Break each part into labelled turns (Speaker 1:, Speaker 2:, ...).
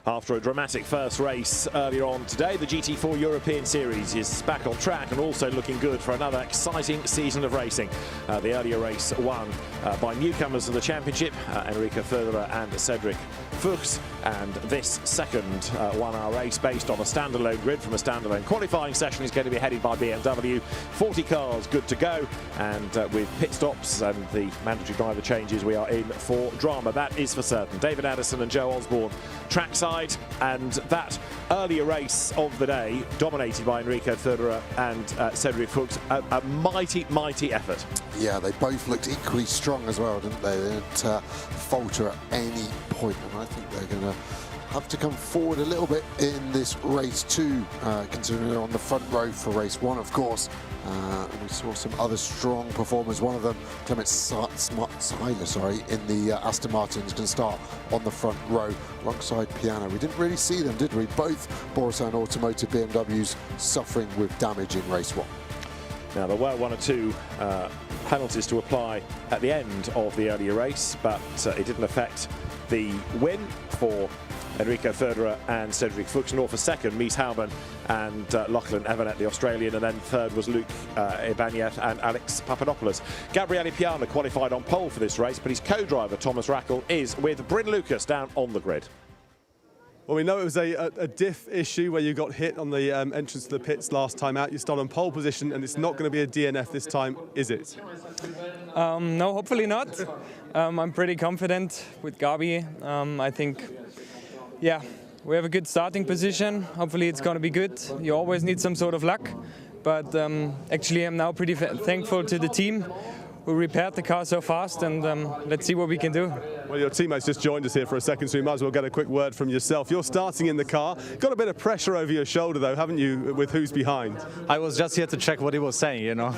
Speaker 1: After a dramatic first race earlier on today, the GT4 European Series is back on track and also looking good for another exciting season of racing. The earlier race won by newcomers to the championship, Enrico Federer and Cedric Fuchs, and this second one-hour race based on a standalone grid from a standalone qualifying session is going to be headed by BMW. 40 cars good to go, and with pit stops and the mandatory driver changes, we are in for drama. That is for certain. David Addison and Joe Osborne trackside, and that earlier race of the day dominated by Enrico Federer and Cedric Fuchs. A mighty effort.
Speaker 2: Yeah, they both looked equally strong as well, didn't they? They didn't falter at any point, and I think they're going to have to come forward a little bit in this race too, considering they're on the front row for race one, of course. And we saw some other strong performers. One of them, Clement Seiler, in the Aston Martin, is going to start on the front row alongside Piana. We didn't really see them, did we? Both Borusan Automotive BMWs suffering with damage in race one.
Speaker 1: Now, there were one or two penalties to apply at the end of the earlier race, but it didn't affect the win for Enrico Federer and Cedric Fuchs, nor for second, Mies Houben and Lachlan Evanet, the Australian, and then third was Luke Ibanez and Alex Papadopoulos. Gabriele Piana qualified on pole for this race, but his co-driver, Thomas Rackel, is with Bryn Lucas down on the grid.
Speaker 3: Well, we know it was a diff issue where you got hit on the entrance to the pits last time out. You start on pole position, and it's not going to be a DNF this time, is it?
Speaker 4: No, hopefully not. I'm pretty confident with Gabi. I think, yeah, we have a good starting position. Hopefully it's going to be good. You always need some sort of luck. But actually I'm now pretty thankful to the team who repaired the car so fast, and let's see what we can do.
Speaker 3: Well, your teammates just joined us here for a second, so we might as well get a quick word from yourself. You're starting in the car. Got a bit of pressure over your shoulder, though, haven't you, with who's behind?
Speaker 5: I was just here to check what he was saying, you know,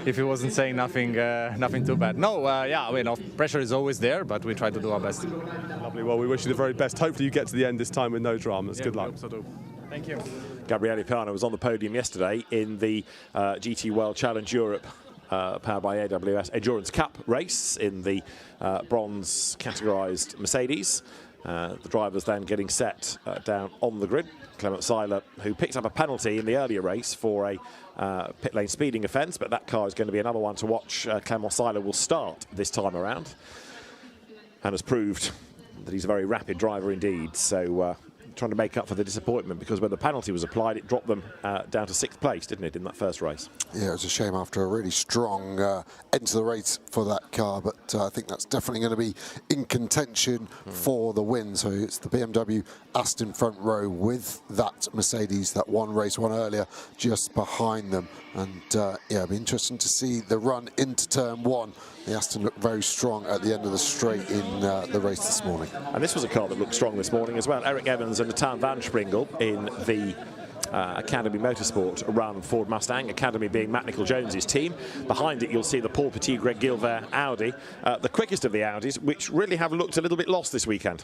Speaker 5: if he wasn't saying nothing too bad. No, yeah, I mean, pressure is always there, but we try to do our best.
Speaker 3: Lovely. Well, we wish you the very best. Hopefully you get to the end this time with no dramas.
Speaker 5: Yeah,
Speaker 3: good luck.
Speaker 5: So thank you.
Speaker 1: Gabriele Piana was on the podium yesterday in the GT World Challenge Europe powered by AWS Endurance Cup race in the bronze categorised Mercedes. The drivers then getting set down on the grid. Clement Seiler, who picked up a penalty in the earlier race for a pit lane speeding offence, but that car is going to be another one to watch. Clement Seiler will start this time around and has proved that he's a very rapid driver indeed. So trying to make up for the disappointment, because when the penalty was applied, it dropped them down to 6th place, didn't it, in that first race?
Speaker 2: Yeah, it was a shame after a really strong end to the race for that car, but I think that's definitely going to be in contention for the win. So it's the BMW Aston front row with that Mercedes that one race won earlier just behind them. And yeah, it'll be interesting to see the run into turn one. The Aston looked very strong at the end of the straight in the race this morning.
Speaker 1: And this was a car that looked strong this morning as well. Eric Evans and Nathan van Springel in the Academy Motorsport run Ford Mustang, Academy being Matt Nicol-Jones's team. Behind it you'll see the Paul Petit, Greg Gilbert Audi, the quickest of the Audis, which really have looked a little bit lost this weekend.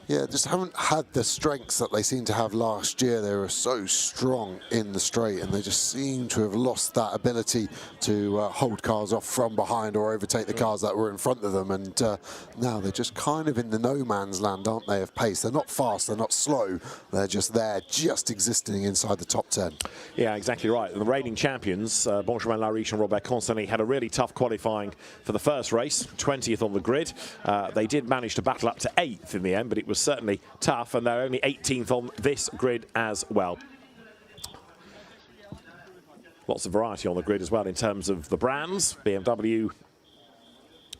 Speaker 2: Yeah, just haven't had the strengths that they seemed to have last year. They were so strong in the straight, and they just seem to have lost that ability to hold cars off from behind or overtake the cars that were in front of them. And now they're just kind of in the no man's land, aren't they, of pace. They're not fast, they're not slow. They're just there, just existing inside the top 10.
Speaker 1: Yeah, exactly right. And the reigning champions, Benjamin Lariche and Robert Constantin, had a really tough qualifying for the first race, 20th on the grid. They did manage to battle up to 8th in the end, but it was certainly tough, and they're only 18th on this grid as well. Lots of variety on the grid as well in terms of the brands. BMW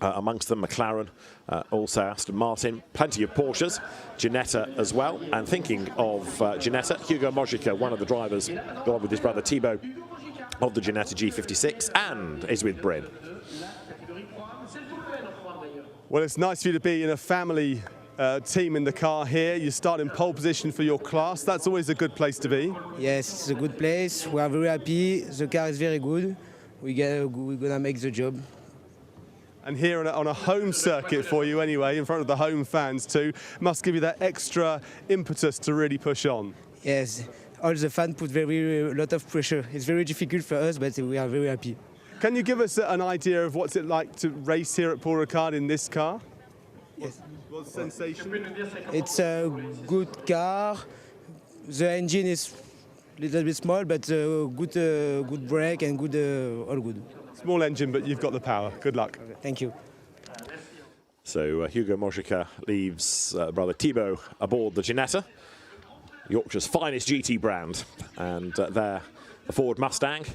Speaker 1: amongst them, McLaren, also Aston Martin, plenty of Porsches, Ginetta as well. And thinking of Ginetta, Hugo Mojica, one of the drivers, gone with his brother Thibaut of the Ginetta G56, and is with Bryn.
Speaker 3: Well, it's nice for you to be in a family team in the car here. You start in pole position for your class. That's always a good place to be.
Speaker 6: Yes, it's a good place. We are very happy. The car is very good. We're gonna make the job.
Speaker 3: And here on a home circuit for you anyway, in front of the home fans too, must give you that extra impetus to really push on.
Speaker 6: Yes, all the fans put a lot of pressure. It's very difficult for us, but we are very happy.
Speaker 3: Can you give us an idea of what's it like to race here at Paul Ricard in this car?
Speaker 6: Yes.
Speaker 3: What's the sensation?
Speaker 6: It's a good car. The engine is a little bit small, but good brake and all good.
Speaker 3: Small engine, but you've got the power. Good luck.
Speaker 6: Okay, thank you.
Speaker 1: So Hugo Mojica leaves brother Thibaut aboard the Ginetta, Yorkshire's finest GT brand, and there the Ford Mustang,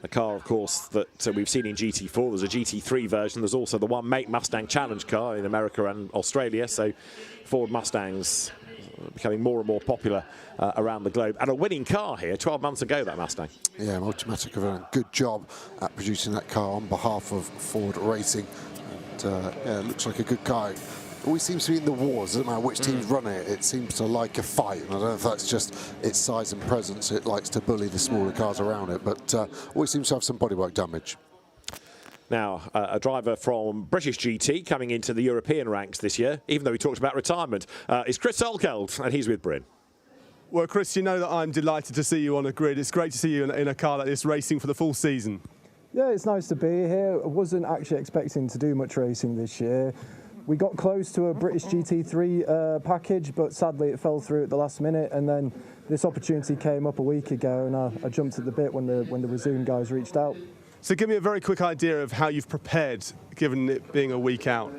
Speaker 1: a car of course that we've seen in GT4. There's a GT3 version, there's also the one-make Mustang Challenge car in America and Australia, so Ford Mustangs becoming more and more popular around the globe, and a winning car here 12 months ago, that Mustang.
Speaker 2: Yeah, Multimatic have done a good job at producing that car on behalf of Ford Racing. Yeah, it looks like a good car. It always seems to be in the wars. Doesn't matter which team's running it, it seems to like a fight. And I don't know if that's just its size and presence. It likes to bully the smaller cars around it, but always seems to have some bodywork damage.
Speaker 1: Now, a driver from British GT coming into the European ranks this year, even though he talked about retirement, is Chris Solkeld, and he's with Bryn.
Speaker 3: Well, Chris, you know that I'm delighted to see you on a grid. It's great to see you in a car like this racing for the full season.
Speaker 7: Yeah, it's nice to be here. I wasn't actually expecting to do much racing this year. We got close to a British GT3 package, but sadly it fell through at the last minute, and then this opportunity came up a week ago, and I jumped at the bit when the Resume guys reached out.
Speaker 3: So give me a very quick idea of how you've prepared, given it being a week out.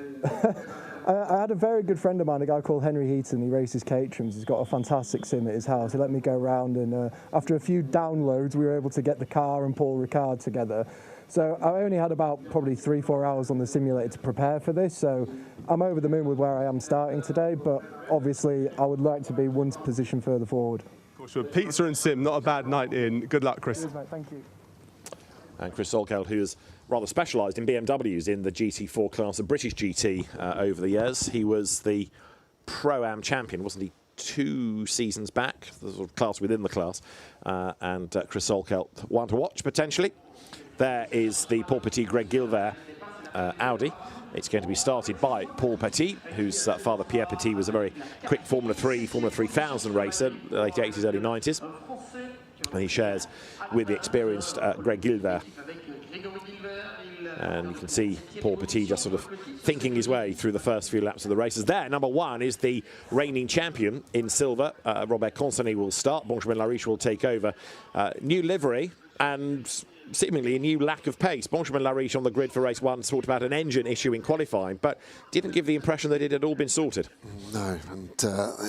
Speaker 7: I had a very good friend of mine, a guy called Henry Heaton. He races Caterhams. He's got a fantastic sim at his house. He let me go around, and after a few downloads, we were able to get the car and Paul Ricard together. So I only had about probably 3-4 hours on the simulator to prepare for this. So I'm over the moon with where I am starting today, but obviously I would like to be one position further forward.
Speaker 3: Of course, pizza and sim, not a bad night in. Good luck, Chris.
Speaker 7: Cheers, mate. Thank you.
Speaker 1: And Chris Solkeld, who is rather specialised in BMWs in the GT4 class of British GT over the years. He was the Pro-Am champion, wasn't he, 2 seasons back, the sort of class within the class. And Chris Solkeld, one to watch potentially. There is the Paul Petit Greg Gilbert Audi. It's going to be started by Paul Petit, whose father Pierre Petit was a very quick Formula 3000 racer, late 80s, early 90s. And he shares with the experienced Greg Gilbert. And you can see Paul Petit just sort of thinking his way through the first few laps of the races. There, number 1 is the reigning champion in silver. Robert Consigny will start. Benjamin Lariche will take over. New livery and seemingly a new lack of pace. Benjamin Lariche on the grid for race 1 talked about an engine issue in qualifying, but didn't give the impression that it had all been sorted.
Speaker 2: No, and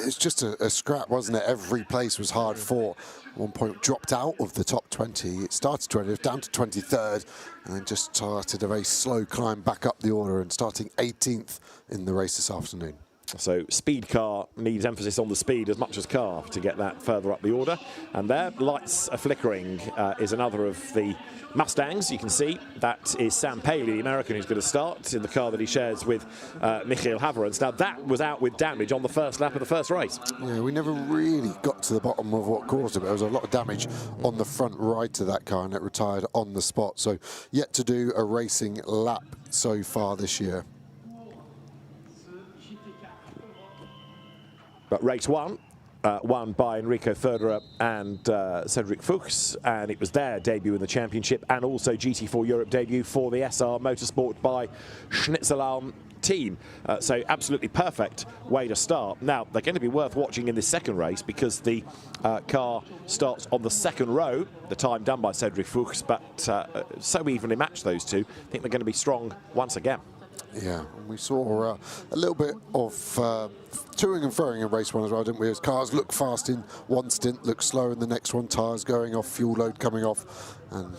Speaker 2: it's just a scrap, wasn't it? Every place was hard fought. At one point dropped out of the top 20. It started 20th, down to 23rd, and then just started a very slow climb back up the order and starting 18th in the race this afternoon.
Speaker 1: So speed car needs emphasis on the speed as much as car to get that further up the order. And there, lights are flickering, is another of the Mustangs. You can see that is Sam Paley, the American, who's going to start in the car that he shares with Michael Haverens. Now that was out with damage on the first lap of the first race.
Speaker 2: Yeah, we never really got to the bottom of what caused it. There was a lot of damage on the front right of that car, and it retired on the spot. So yet to do a racing lap so far this year.
Speaker 1: But race 1, won by Enrico Ferderer and Cedric Fuchs, and it was their debut in the championship, and also GT4 Europe debut for the SRO Motorsports by Schnitzelarm team. So absolutely perfect way to start. Now, they're going to be worth watching in this second race because the car starts on the second row, the time done by Cedric Fuchs, but so evenly matched, those two. I think they're going to be strong once again.
Speaker 2: Yeah, and we saw a little bit of toing and throwing in race 1 as well, didn't we? As cars look fast in one stint, look slow in the next one, tyres going off, fuel load coming off, and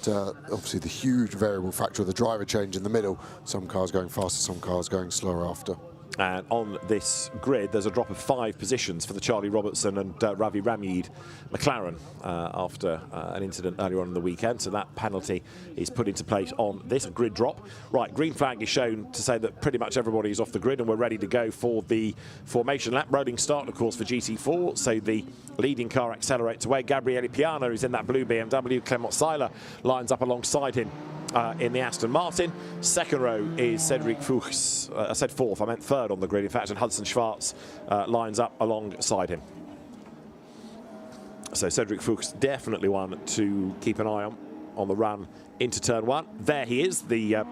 Speaker 2: obviously the huge variable factor of the driver change in the middle. Some cars going faster, some cars going slower after.
Speaker 1: And on this grid, there's a drop of 5 positions for the Charlie Robertson and Ravi Ramid McLaren after an incident earlier on in the weekend. So that penalty is put into place on this grid drop. Right, green flag is shown to say that pretty much everybody is off the grid and we're ready to go for the formation lap. Rolling start, of course, for GT4. So the leading car accelerates away. Gabriele Piano is in that blue BMW. Clement Seiler lines up alongside him in the Aston Martin. Second row is Cedric Fuchs. I said fourth, I meant third on the grid, in fact, and Hudson Schwartz lines up alongside him. So Cedric Fuchs definitely one to keep an eye on the run into turn 1. There he is, the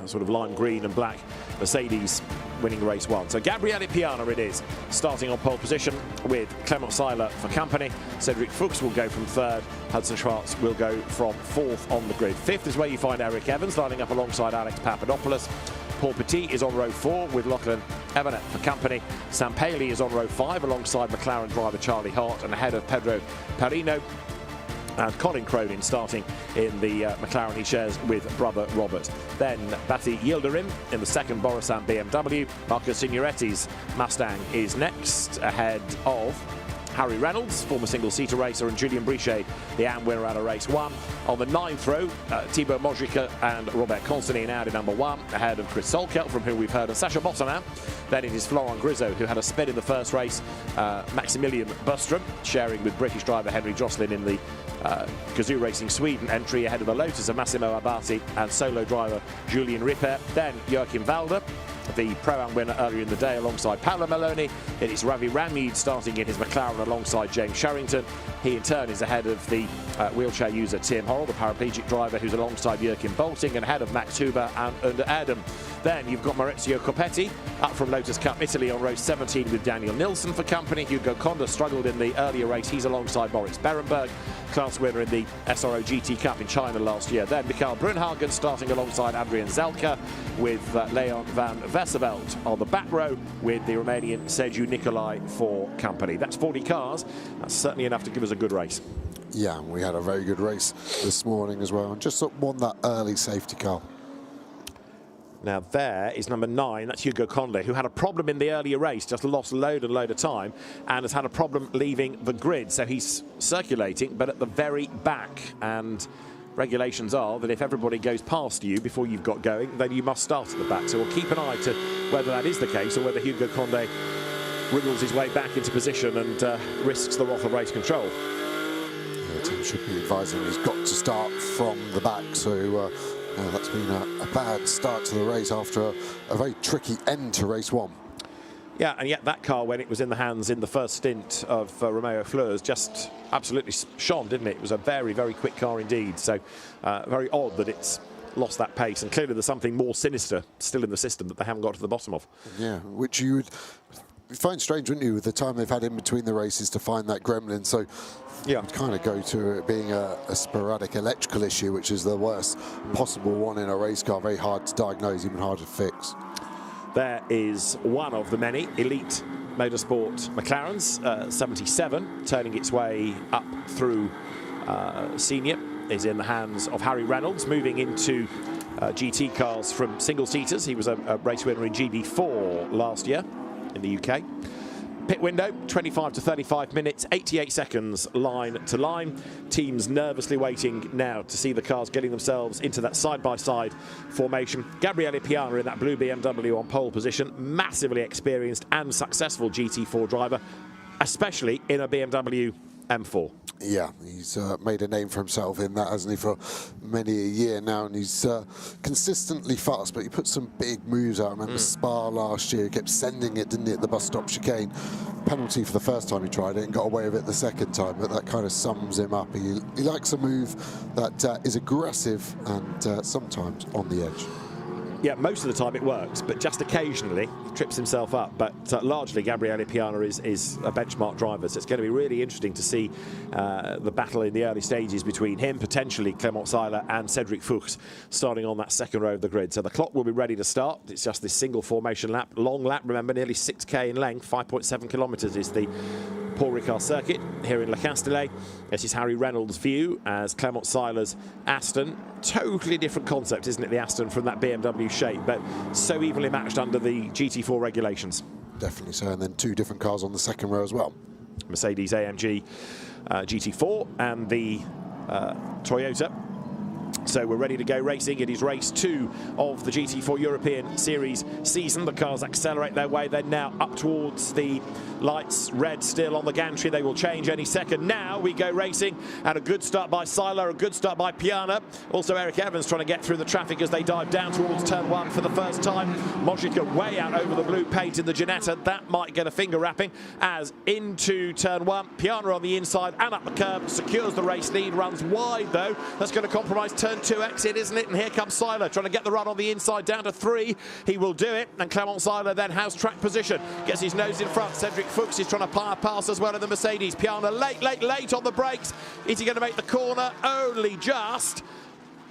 Speaker 1: sort of lime green and black Mercedes winning race 1. So Gabriele Piana it is, starting on pole position with Clement Seiler for company. Cedric Fuchs will go from 3rd. Hudson Schwartz will go from 4th on the grid. 5th is where you find Eric Evans lining up alongside Alex Papadopoulos. Paul Petit is on row 4 with Lachlan Evanet for company. Sam Paley is on row 5 alongside McLaren driver Charlie Hart and ahead of Pedro Perino. And Colin Cronin starting in the McLaren he shares with brother Robert. Then Batti Yildirim in the 2nd Borusan BMW. Marco Signoretti's Mustang is next, ahead of Harry Reynolds, former single-seater racer, and Julian Brichet, the AM winner out of race 1. On the 9th row, Thibaut Modrica and Robert Constantin out in number 1, ahead of Chris Solkelt, from whom we've heard, and Sacha Bottonin. Then it is Florent Grisot, who had a spin in the first race. Maximilian Bustrom, sharing with British driver Henry Jocelyn in the Gazoo Racing Sweden entry, ahead of the Lotus of Massimo Abati and solo driver Julian Ripper. Then Joachim Walder, the Pro-Am winner earlier in the day, alongside Paolo Maloney. It is Ravi Ramid starting in his McLaren alongside James Sherrington. He in turn is ahead of the wheelchair user Tim Horrell, the paraplegic driver, who's alongside Joachim Bolting, and ahead of Max Huber and Under Adam. Then you've got Maurizio Coppetti up from Lotus Cup Italy on row 17 with Daniel Nilsson for company. Hugo Conda struggled in the earlier race. He's alongside Moritz Berenberg, class winner in the SRO GT Cup in China last year. Then Mikael Brunhagen starting alongside Adrian Zelka with Leon van Westerveld on the back row with the Romanian Sergiu Nicolai for company. That's 40 cars. That's certainly enough to give us a good race.
Speaker 2: Yeah, we had a very good race this morning as well, and just won that early safety car.
Speaker 1: Now there is number 9, that's Hugo Conde, who had a problem in the earlier race, just lost load and load of time, and has had a problem leaving the grid. So he's circulating, but at the very back. And regulations are that if everybody goes past you before you've got going, then you must start at the back. So we'll keep an eye to whether that is the case, or whether Hugo Conde wriggles his way back into position and risks the wrath of race control.
Speaker 2: The team should be advising he's got to start from the back, so that's been a bad start to the race after a very tricky end to race 1.
Speaker 1: Yeah, and yet that car, when it was in the hands in the first stint of Romeo Fleurs, just absolutely shone, didn't it? It was a very, very quick car indeed. So very odd that it's lost that pace, and clearly there's something more sinister still in the system that they haven't got to the bottom of. Yeah,
Speaker 2: which you would find strange, wouldn't you, with the time they've had in between the races to find that gremlin. So yeah, you'd kind of go to it being a sporadic electrical issue, which is the worst possible one in a race car. Very hard to diagnose, even hard to fix.
Speaker 1: There is one of the many elite motorsport McLarens, 77, turning its way up through senior, is in the hands of Harry Reynolds, moving into GT cars from single-seaters. He was a race winner in GT4 last year in the UK. Pit window, 25 to 35 minutes, 88 seconds line to line. Teams nervously waiting now to see the cars getting themselves into that side-by-side formation. Gabriele Piana in that blue BMW on pole position, massively experienced and successful GT4 driver, especially in a BMW M4.
Speaker 2: Yeah, he's made a name for himself in that, hasn't he, for many a year now, and he's consistently fast, but he put some big moves out. I remember Spa last year, he kept sending it, didn't he, at the bus stop chicane. Penalty for the first time he tried it and got away with it the second time, but that kind of sums him up. He likes a move that is aggressive and sometimes on the edge.
Speaker 1: Yeah, most of the time it works, but just occasionally he trips himself up. But largely, Gabriele Piana is a benchmark driver, so it's going to be really interesting to see the battle in the early stages between him, potentially Clement Seiler, and Cedric Fuchs starting on that second row of the grid. So the clock will be ready to start. It's just this single formation lap, long lap, remember, nearly 6k in length, 5.7 kilometres is the Paul Ricard circuit here in Le Castellet. This is Harry Reynolds' view as Clement Seiler's Aston. Totally different concept, isn't it, the Aston, from that BMW shape, but so evenly matched under the GT4 regulations.
Speaker 2: Definitely so, and then two different cars on the second row as well.
Speaker 1: Mercedes AMG GT4 and the Toyota. So we're ready to go racing. It is race 2 of the GT4 European Series season. The cars accelerate their way. They're now up towards the lights. Red still on the gantry. They will change any second. Now we go racing, and a good start by Seiler, a good start by Piana. Also Eric Evans trying to get through the traffic as they dive down towards turn 1 for the first time. Modrica way out over the blue paint in the Ginetta. That might get a finger wrapping as into turn 1. Piana on the inside and up the curb, secures the race lead, runs wide though. That's going to compromise turn turn 2 exit, isn't it? And here comes Seiler trying to get the run on the inside down to 3. He will do it, and Clement Seiler then has track position. Gets his nose in front. Cedric Fuchs is trying to pass as well in the Mercedes. Piana late on the brakes. Is he going to make the corner? Only just.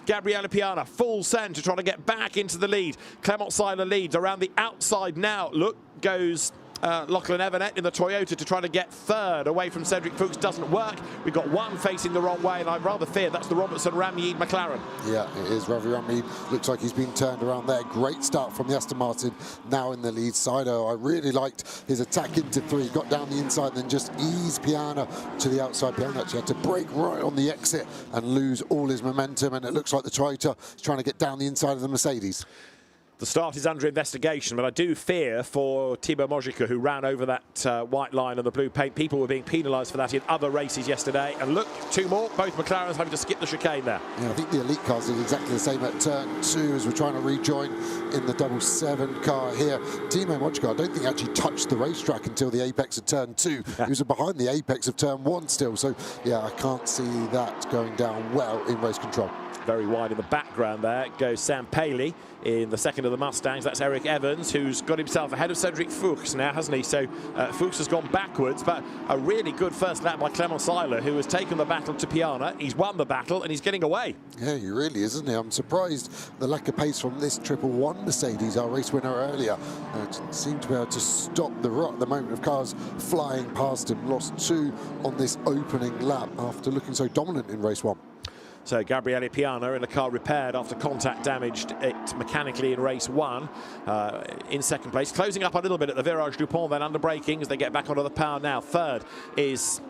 Speaker 1: Gabriele Piana, full send to try to get back into the lead. Clement Seiler leads around the outside now. Look, goes Lachlan Everett in the Toyota to try to get third away from Cedric Fuchs. Doesn't work. We've got one facing the wrong way, and I rather fear that's the Robertson-Rammeed McLaren. Yeah, it is. Ravi Rammeed looks like he's been turned around there. Great start from the Aston Martin, now in the lead side. I really liked his attack into 3. Got down the inside, then just eased Piana to the outside. Piana actually had to brake right on the exit and lose all his momentum, and it looks like the Toyota is trying to get down the inside of the Mercedes. The start is under investigation, but I do fear for Thibaut Mojica, who ran over that white line and the blue paint. People were being penalised for that in other races yesterday. And look, 2 more, both McLarens having to skip the chicane there. Yeah, I think the elite cars did exactly the same at turn 2 as we're trying to rejoin in the 7 car here. Thibaut Mojica, I don't think actually touched the racetrack until the apex of turn 2. Yeah. He was behind the apex of turn 1 still. So, yeah, I can't see that going down well in race control. Very wide in the background there goes Sam Paley in the second of the Mustangs. That's Eric Evans, who's got himself ahead of Cedric Fuchs now, hasn't he? So Fuchs has gone backwards, but a really good first lap by Clement Seiler, who has taken the battle to Piana. He's won the battle and he's getting away. Yeah, he really is, isn't he? I'm surprised the lack of pace from this 111 Mercedes, our race winner earlier. Didn't seem to be able to stop the rut at the moment of cars flying past him. Lost 2 on this opening lap after looking so dominant in race 1. So Gabriele Piana in a car repaired after contact damaged it mechanically in race 1, in second place. Closing up a little bit at the Virage du Pont, then under braking as they get back onto the power now. Third is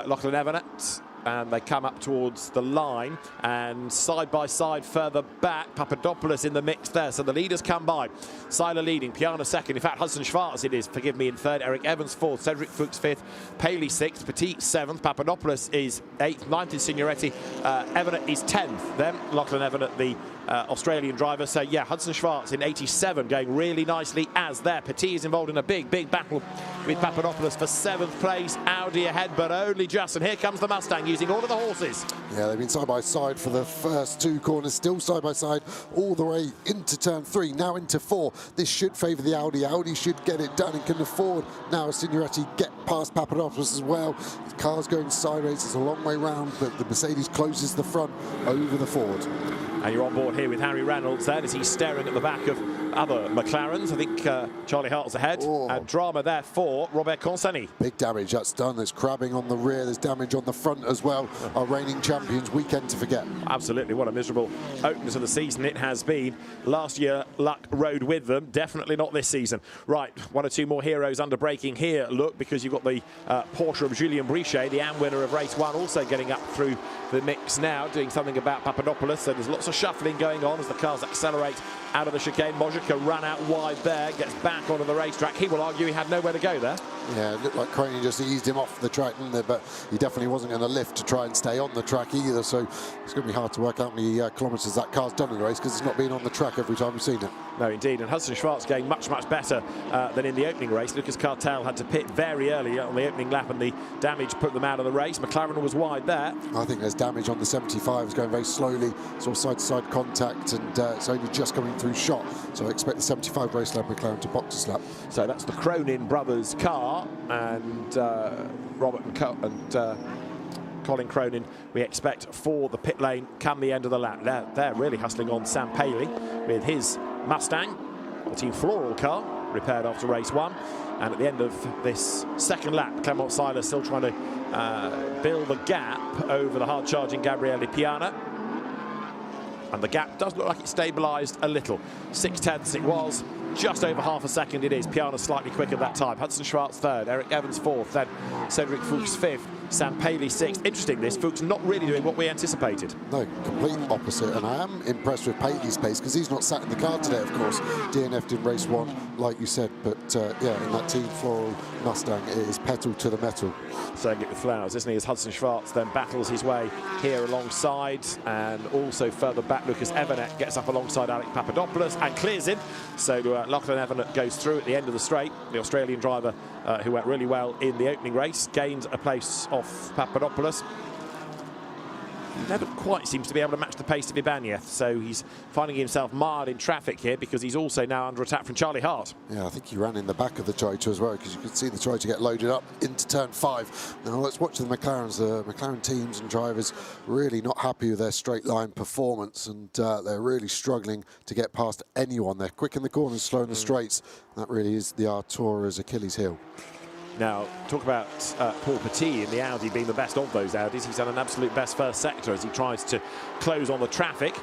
Speaker 1: Lachlan Everett. And they come up towards the line, and side by side further back, Papadopoulos in the mix there. So the leaders come by. Seiler leading, Piana second. In fact, Hudson Schwartz it is, forgive me, in third. Eric Evans fourth, Cedric Fuchs fifth, Paley sixth, Petit seventh, Papadopoulos is eighth, ninth is Signoretti, Everett is 10th. Then Lachlan Everett, the Australian driver. So yeah, Hudson Schwartz in 87 going really nicely as there. Petit is involved in a big battle with Papadopoulos for 7th place. Audi ahead, but only just. And here comes the Mustang using all of the horses. Yeah, they've been side by side for the first 2 corners, still side by side all the way into turn 3, now into 4. This should favour the Audi. Audi should get it done and can afford now Signoretti get past Papadopoulos as well. The car's going sideways, it's a long way round, but the Mercedes closes the front over the Ford. And you're on board here with Harry Reynolds then as he's staring at the back of other McLarens. I think Charlie Hart's ahead. Oh. And drama there for Robert Consani. Big damage that's done. There's crabbing on the rear. There's damage on the front as well. Our reigning champions, weekend to forget. Absolutely. What a miserable opener to the season it has been. Last year, luck rode with them. Definitely not this season. Right, 1 or 2 more heroes under braking here. Look, because you've got the Porsche of Julien Brichet, the AM winner of race 1, also getting up through the mix now, doing something about Papadopoulos. So there's lots of shuffling going on as the cars accelerate out of the chicane. Mojica ran out wide there, gets back onto the racetrack. He will argue he had nowhere to go there. Yeah, it looked like Cronin just eased him off the track, didn't it? But he definitely wasn't going to lift to try and stay on the track either. So it's going to be hard to work out how many kilometres that car's done in the race because it's not been on the track every time we've seen it. No, indeed. And Hudson Schwartz going much better than in the opening race. Lucas Cartel had to pit very early on the opening lap and the damage put them out of the race. McLaren was wide there. I think there's damage on the 75. It's going very slowly, sort of side-to-side contact, and it's only just coming through shot. So I expect the 75 race lap McLaren to box a slap. So that's the Cronin brothers car, and Robert and Colin Cronin we expect for the pit lane come the end of the lap. They're really hustling on Sam Paley with his Mustang, the Team Floral car, repaired after race 1. And at the end of this second lap, Clement Seiler still trying to build the gap over the hard-charging Gabriele Piana. And the gap does look like it's stabilised a little. 6/10 it was, just over half a second it is. Piana slightly quicker that time. Hudson Schwartz third, Eric Evans fourth, then Cedric Fuchs fifth, Sam Paley sixth. Interesting this, Fuchs not really doing what we anticipated. No, complete opposite, and I am impressed with Paley's pace because he's not sat in the car today, of course. DNF'd in race 1, like you said, but yeah, in that Team Floral Mustang, it is pedal to the metal. Saying it with flowers, isn't he, as Hudson Schwartz then battles his way here alongside, and also further back, Lucas Everett gets up alongside Alex Papadopoulos and clears in. So Lachlan Everett goes through at the end of the straight. The Australian driver who went really well in the opening race gains a place off Papadopoulos. never quite seems to be able to match the pace of Ibanez, so he's finding himself mired in traffic here because he's also now under attack from Charlie Hart.
Speaker 2: Yeah, I think he ran in the back of the Toyota as well, because you could see the Toyota get loaded up into turn 5. Now let's watch the McLarens. The McLaren teams and drivers really not happy with their straight line performance, and they're really struggling to get past anyone. They're quick in the corners, slow in the straights. That really is the Artura's Achilles heel.
Speaker 1: Now, talk about Paul Petit in the Audi being the best of those Audis. He's had an absolute best first sector as he tries to close on the traffic.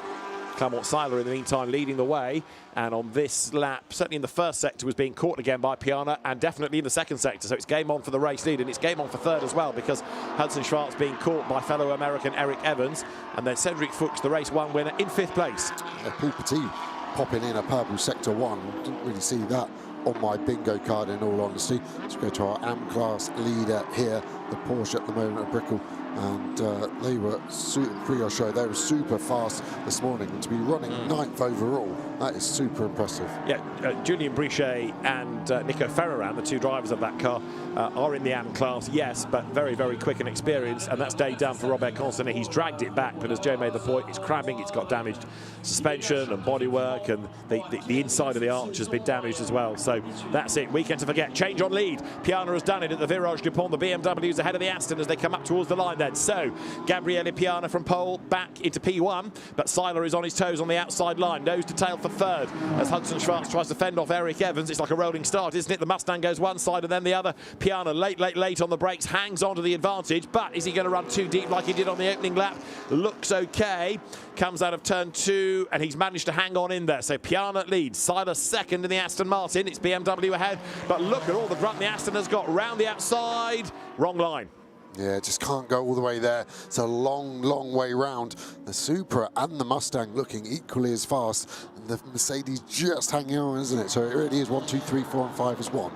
Speaker 1: Clement Seiler in the meantime leading the way, and on this lap, certainly in the first sector, was being caught again by Piana, and definitely in the second sector. So it's game on for the race lead, and it's game on for third as well, because Hudson Schwartz being caught by fellow American Eric Evans, and then Cedric Fuchs, the race 1 winner, in 5th place.
Speaker 2: Yeah, Paul Petit popping in a purple sector 1. Didn't really see that on my bingo card, in all honesty. Let's go to our AM class leader here, the Porsche at the moment at Brickell, and they were pre-show. They were super fast this morning, and to be running 9th overall, that is super impressive.
Speaker 1: Yeah, Julien Brichet and Nico Ferreran, the 2 drivers of that car, are in the AM class, yes, but very, very quick and experienced, and that's day done for Robert Constantin. He's dragged it back, but as Joe made the point, it's crabbing, it's got damaged suspension and bodywork, and the inside of the arch has been damaged as well. So that's it. Weekend to forget. Change on lead. Piana has done it at the Virage du Pont. The BMW's ahead of the Aston as they come up towards the line then. So Gabriele Piana from pole back into P1, but Seiler is on his toes on the outside line, nose to tail for third as Hudson Schwartz tries to fend off Eric Evans. It's like a rolling start, isn't it? The Mustang goes one side and then the other. Piana late on the brakes, hangs on to the advantage, but is he going to run too deep like he did on the opening lap? Looks okay. Comes out of turn 2 and he's managed to hang on in there. So Piana leads, Seiler second in the Aston Martin. It's BMW ahead, but look at all the grunt the Aston has got round the outside. Wrong line.
Speaker 2: Yeah, just can't go all the way there. It's a long, long way round. The Supra and the Mustang looking equally as fast, and the Mercedes just hanging on, isn't it? So it really is 1, 2, 3, 4 and 5 as one.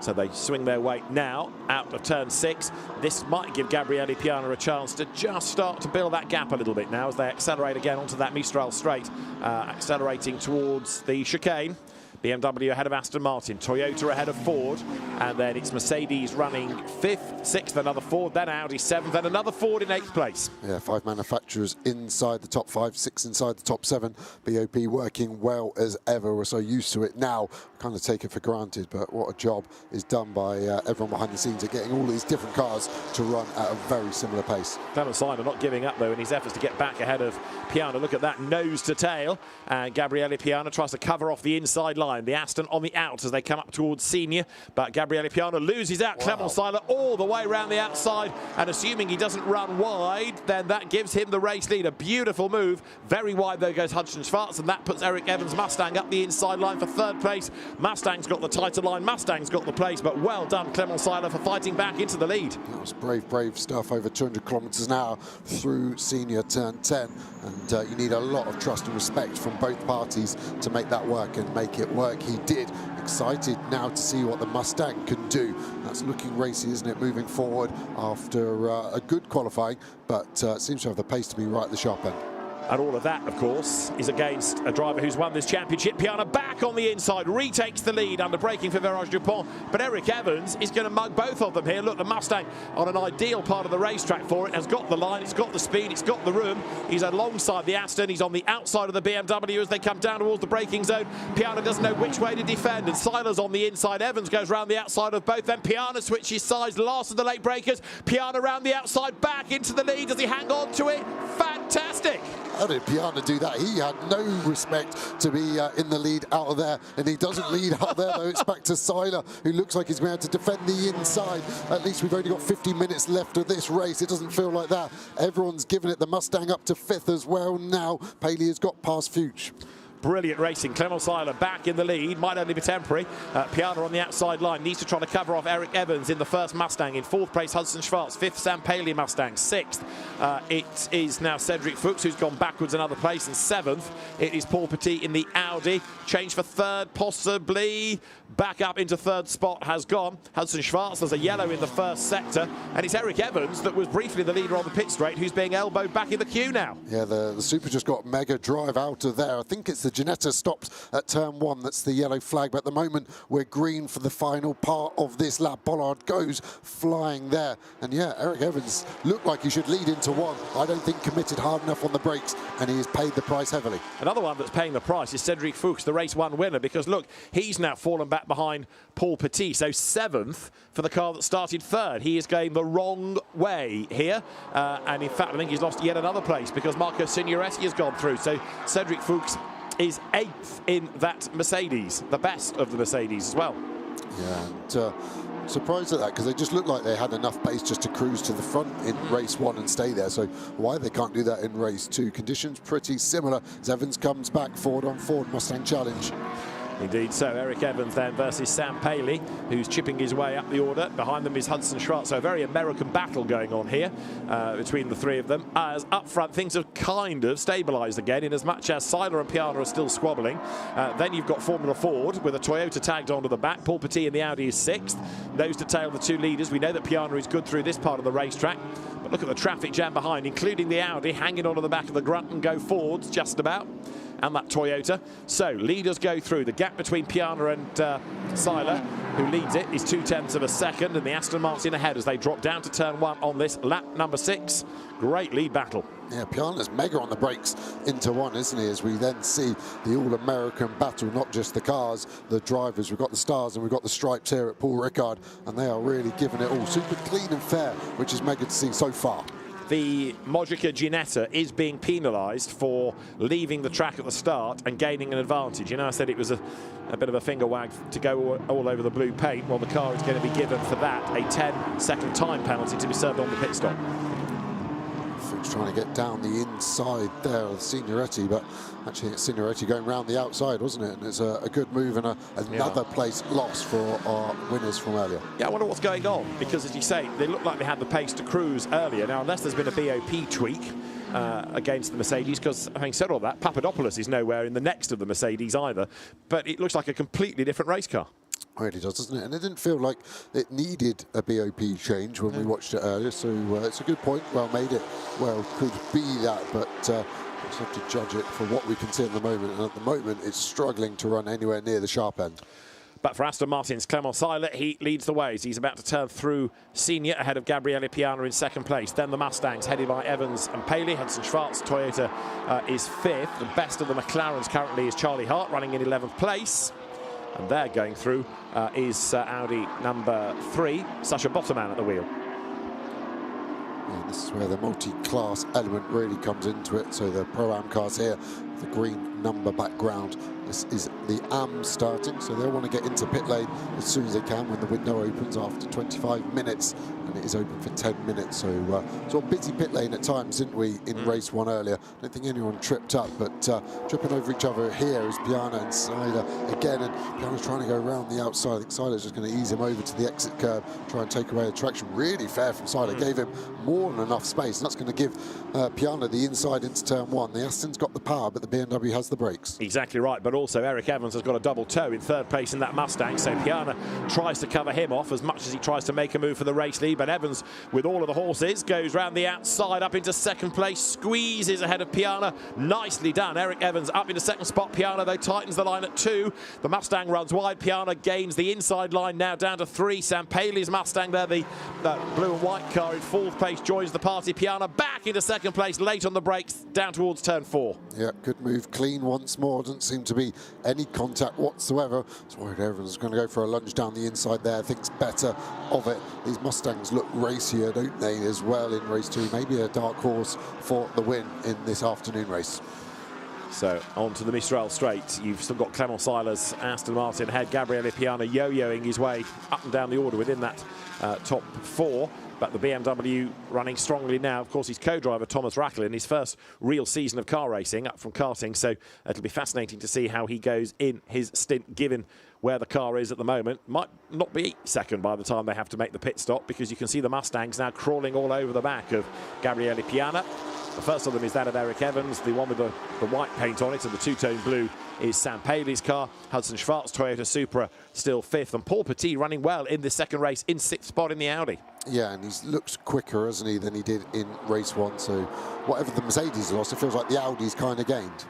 Speaker 1: So they swing their weight now out of turn 6. This might give Gabriele Piana a chance to just start to build that gap a little bit now as they accelerate again onto that Mistral straight, accelerating towards the chicane. BMW ahead of Aston Martin, Toyota ahead of Ford, and then it's Mercedes running 5th, 6th, another Ford, then Audi 7th, then another Ford in 8th place.
Speaker 2: Yeah, 5 manufacturers inside the top 5, 6 inside the top 7. BOP working well as ever. We're so used to it now, kind of take it for granted, but what a job is done by everyone behind the scenes at getting all these different cars to run at a very similar pace.
Speaker 1: Clement Seiler not giving up though in his efforts to get back ahead of Piana. Look at that, nose to tail, and Gabriele Piana tries to cover off the inside line. The Aston on the out as they come up towards Senior, but Gabriele Piana loses out. Wow. Clement Seiler all the way around the outside, and assuming he doesn't run wide, then that gives him the race lead. A beautiful move. Very wide though goes Hudson Schwartz, and that puts Eric Evans' Mustang up the inside line for 3rd place. Mustang's got the tighter line, Mustang's got the place, but well done Clement Seiler for fighting back into the lead.
Speaker 2: That was brave stuff. Over 200 kilometres an hour through Senior turn 10, and you need a lot of trust and respect from both parties to make that work, and make it work he did. Excited now to see what the Mustang can do. That's looking racy, isn't it, moving forward after a good qualifying, but seems to have the pace to be right at the sharp end.
Speaker 1: And all of that, of course, is against a driver who's won this championship. Piana back on the inside, retakes the lead under braking for Virage du Pont. But Eric Evans is going to mug both of them here. Look, the Mustang on an ideal part of the racetrack for it. Has got the line, it's got the speed, it's got the room. He's alongside the Aston. He's on the outside of the BMW as they come down towards the braking zone. Piana doesn't know which way to defend, and Seiler's on the inside. Evans goes round the outside of both. Then Piana switches sides, last of the late breakers. Piana round the outside, back into the lead. Does he hang on to it? Fantastic!
Speaker 2: How did Piana do that? He had no respect to be in the lead out of there, and he doesn't lead out there though. It's back to Seiler, who looks like he's going to have to defend the inside. At least we've only got 50 minutes left of this race. It doesn't feel like that. Everyone's given it. The Mustang up to 5th as well now. Paley has got past Fuchs.
Speaker 1: Brilliant racing. Clement Seiler back in the lead, might only be temporary. Piana on the outside line needs to try to cover off Eric Evans in the 1st Mustang. In 4th place, Hudson Schwartz. 5th, Sam Paley Mustang. 6th, it is now Cedric Fuchs, who's gone backwards another place. And 7th, it is Paul Petit in the Audi. Change for 3rd, possibly. Back up into 3rd spot has gone Hudson Schwartz. There's a yellow in the 1st sector, and it's Eric Evans that was briefly the leader on the pit straight, who's being elbowed back in the queue now.
Speaker 2: Yeah, the Super just got mega drive out of there. I think it's the Ginetta stops at turn 1. That's the yellow flag. But at the moment, we're green for the final part of this lap. Pollard goes flying there. And yeah, Eric Evans looked like he should lead into 1. I don't think committed hard enough on the brakes, and he has paid the price heavily.
Speaker 1: Another one that's paying the price is Cedric Fuchs, the race 1 winner, because look, he's now fallen back behind Paul Petit. So 7th for the car that started 3rd. He is going the wrong way here. And in fact, I think he's lost yet another place because Marco Signoretti has gone through. So Cedric Fuchs is 8th in that Mercedes, the best of the Mercedes as well.
Speaker 2: Yeah, and surprised at that because they just looked like they had enough pace just to cruise to the front in race 1 and stay there. So why they can't do that in race 2? Conditions pretty similar as Evans comes back forward on Ford Mustang Challenge.
Speaker 1: Indeed so. Eric Evans then versus Sam Paley, who's chipping his way up the order. Behind them is Hudson Schwartz. So a very American battle going on here between the three of them. As up front, things have kind of stabilised again, in as much as Seiler and Piana are still squabbling. Then you've got Formula Ford with a Toyota tagged onto the back. Paul Petit in the Audi is 6th. Nose to tail the 2 leaders. We know that Piana is good through this part of the racetrack. But look at the traffic jam behind, including the Audi hanging onto the back of the grunt and go Fords just about. And that Toyota. So leaders go through. The gap between Piana and Seiler, who leads it, is 0.2 of a second, and the Aston Martin ahead as they drop down to turn 1 on this lap number 6. Great lead battle.
Speaker 2: Yeah, Piana's mega on the brakes into 1, isn't he? As we then see the all-American battle, not just the cars, the drivers. We've got the stars and we've got the stripes here at Paul Ricard, and they are really giving it all. Super clean and fair, which is mega to see so far.
Speaker 1: The Modrica Ginetta is being penalised for leaving the track at the start and gaining an advantage. You know, I said it was a bit of a finger wag to go all over the blue paint. Well, the car is going to be given for that a 10-second time penalty to be served on the pit stop.
Speaker 2: Fuchs trying to get down the inside there of Signoretti, but actually it's Signoretti going round the outside, wasn't it? And it's a good move and another place lost for our winners from earlier. Yeah,
Speaker 1: I wonder what's going on, because as you say, they look like they had the pace to cruise earlier. Now, unless there's been a BOP tweak against the Mercedes, because having said all that, Papadopoulos is nowhere in the next of the Mercedes either, but it looks like a completely different race car.
Speaker 2: It really does, doesn't it? And it didn't feel like it needed a BOP change when we watched it earlier, so it's a good point. Well made it. Well, could be that, but we just have to judge it for what we can see at the moment, and at the moment it's struggling to run anywhere near the sharp end.
Speaker 1: But for Aston Martin's Clement Seiler, he leads the way. He's about to turn through Senior ahead of Gabriele Piana in 2nd place. Then the Mustangs headed by Evans and Paley. Hudson Schwartz, Toyota is 5th. The best of the McLarens currently is Charlie Hart, running in 11th place. And there going through is Audi number 3, Sasha Botterman at the wheel.
Speaker 2: And this is where the multi-class element really comes into it. So the Pro-Am cars here, the green number background. This is the AM starting, so they'll want to get into pit lane as soon as they can when the window opens after 25 minutes, and it is open for 10 minutes. So sort of busy pit lane at times, didn't we, in race 1 earlier? I don't think anyone tripped up, but tripping over each other here is Piana and Seiler again, and Piana's trying to go around the outside. I think Seiler's just going to ease him over to the exit curb, try and take away the traction. Really fair from Seiler, gave him more than enough space, and that's going to give Piana the inside into turn 1. The Aston's got the power, but the BMW has the brakes.
Speaker 1: Exactly right, but also Eric Evans has got a double toe in 3rd place in that Mustang, so Piana tries to cover him off as much as he tries to make a move for the race lead, but Evans, with all of the horses, goes round the outside up into 2nd place, squeezes ahead of Piana. Nicely done. Eric Evans up into 2nd spot. Piana, though, tightens the line at 2. The Mustang runs wide. Piana gains the inside line now down to 3. Sam Paley's Mustang there, the blue and white car in 4th place, joins the party. Piana back into 2nd place, late on the brakes, down towards turn 4.
Speaker 2: Yeah, good move, clean once more. Doesn't seem to be any contact whatsoever. It's worried Evans is going to go for a lunge down the inside there. Thinks better of it. These Mustangs look racier, don't they, as well in race 2. Maybe a dark horse for the win in this afternoon race.
Speaker 1: So on to the Mistral Straight. You've still got Clement Seiler's Aston Martin ahead. Gabriele Piana yo-yoing his way up and down the order within that top 4. But the BMW running strongly now. Of course, he's co-driver Thomas Racklin, his first real season of car racing up from karting. So it'll be fascinating to see how he goes in his stint, given where the car is at the moment. Might not be 2nd by the time they have to make the pit stop, because you can see the Mustangs now crawling all over the back of Gabriele Piana. The first of them is that of Eric Evans, the one with the white paint on it, and the two-tone blue is Sam Paley's car. Hudson Schwartz, Toyota Supra, still 5th, and Paul Petit running well in this 2nd race in 6th spot in the Audi.
Speaker 2: Yeah, and he looks quicker, hasn't he, than he did in race 1. So whatever the Mercedes lost, it feels like the Audi's kind of gained.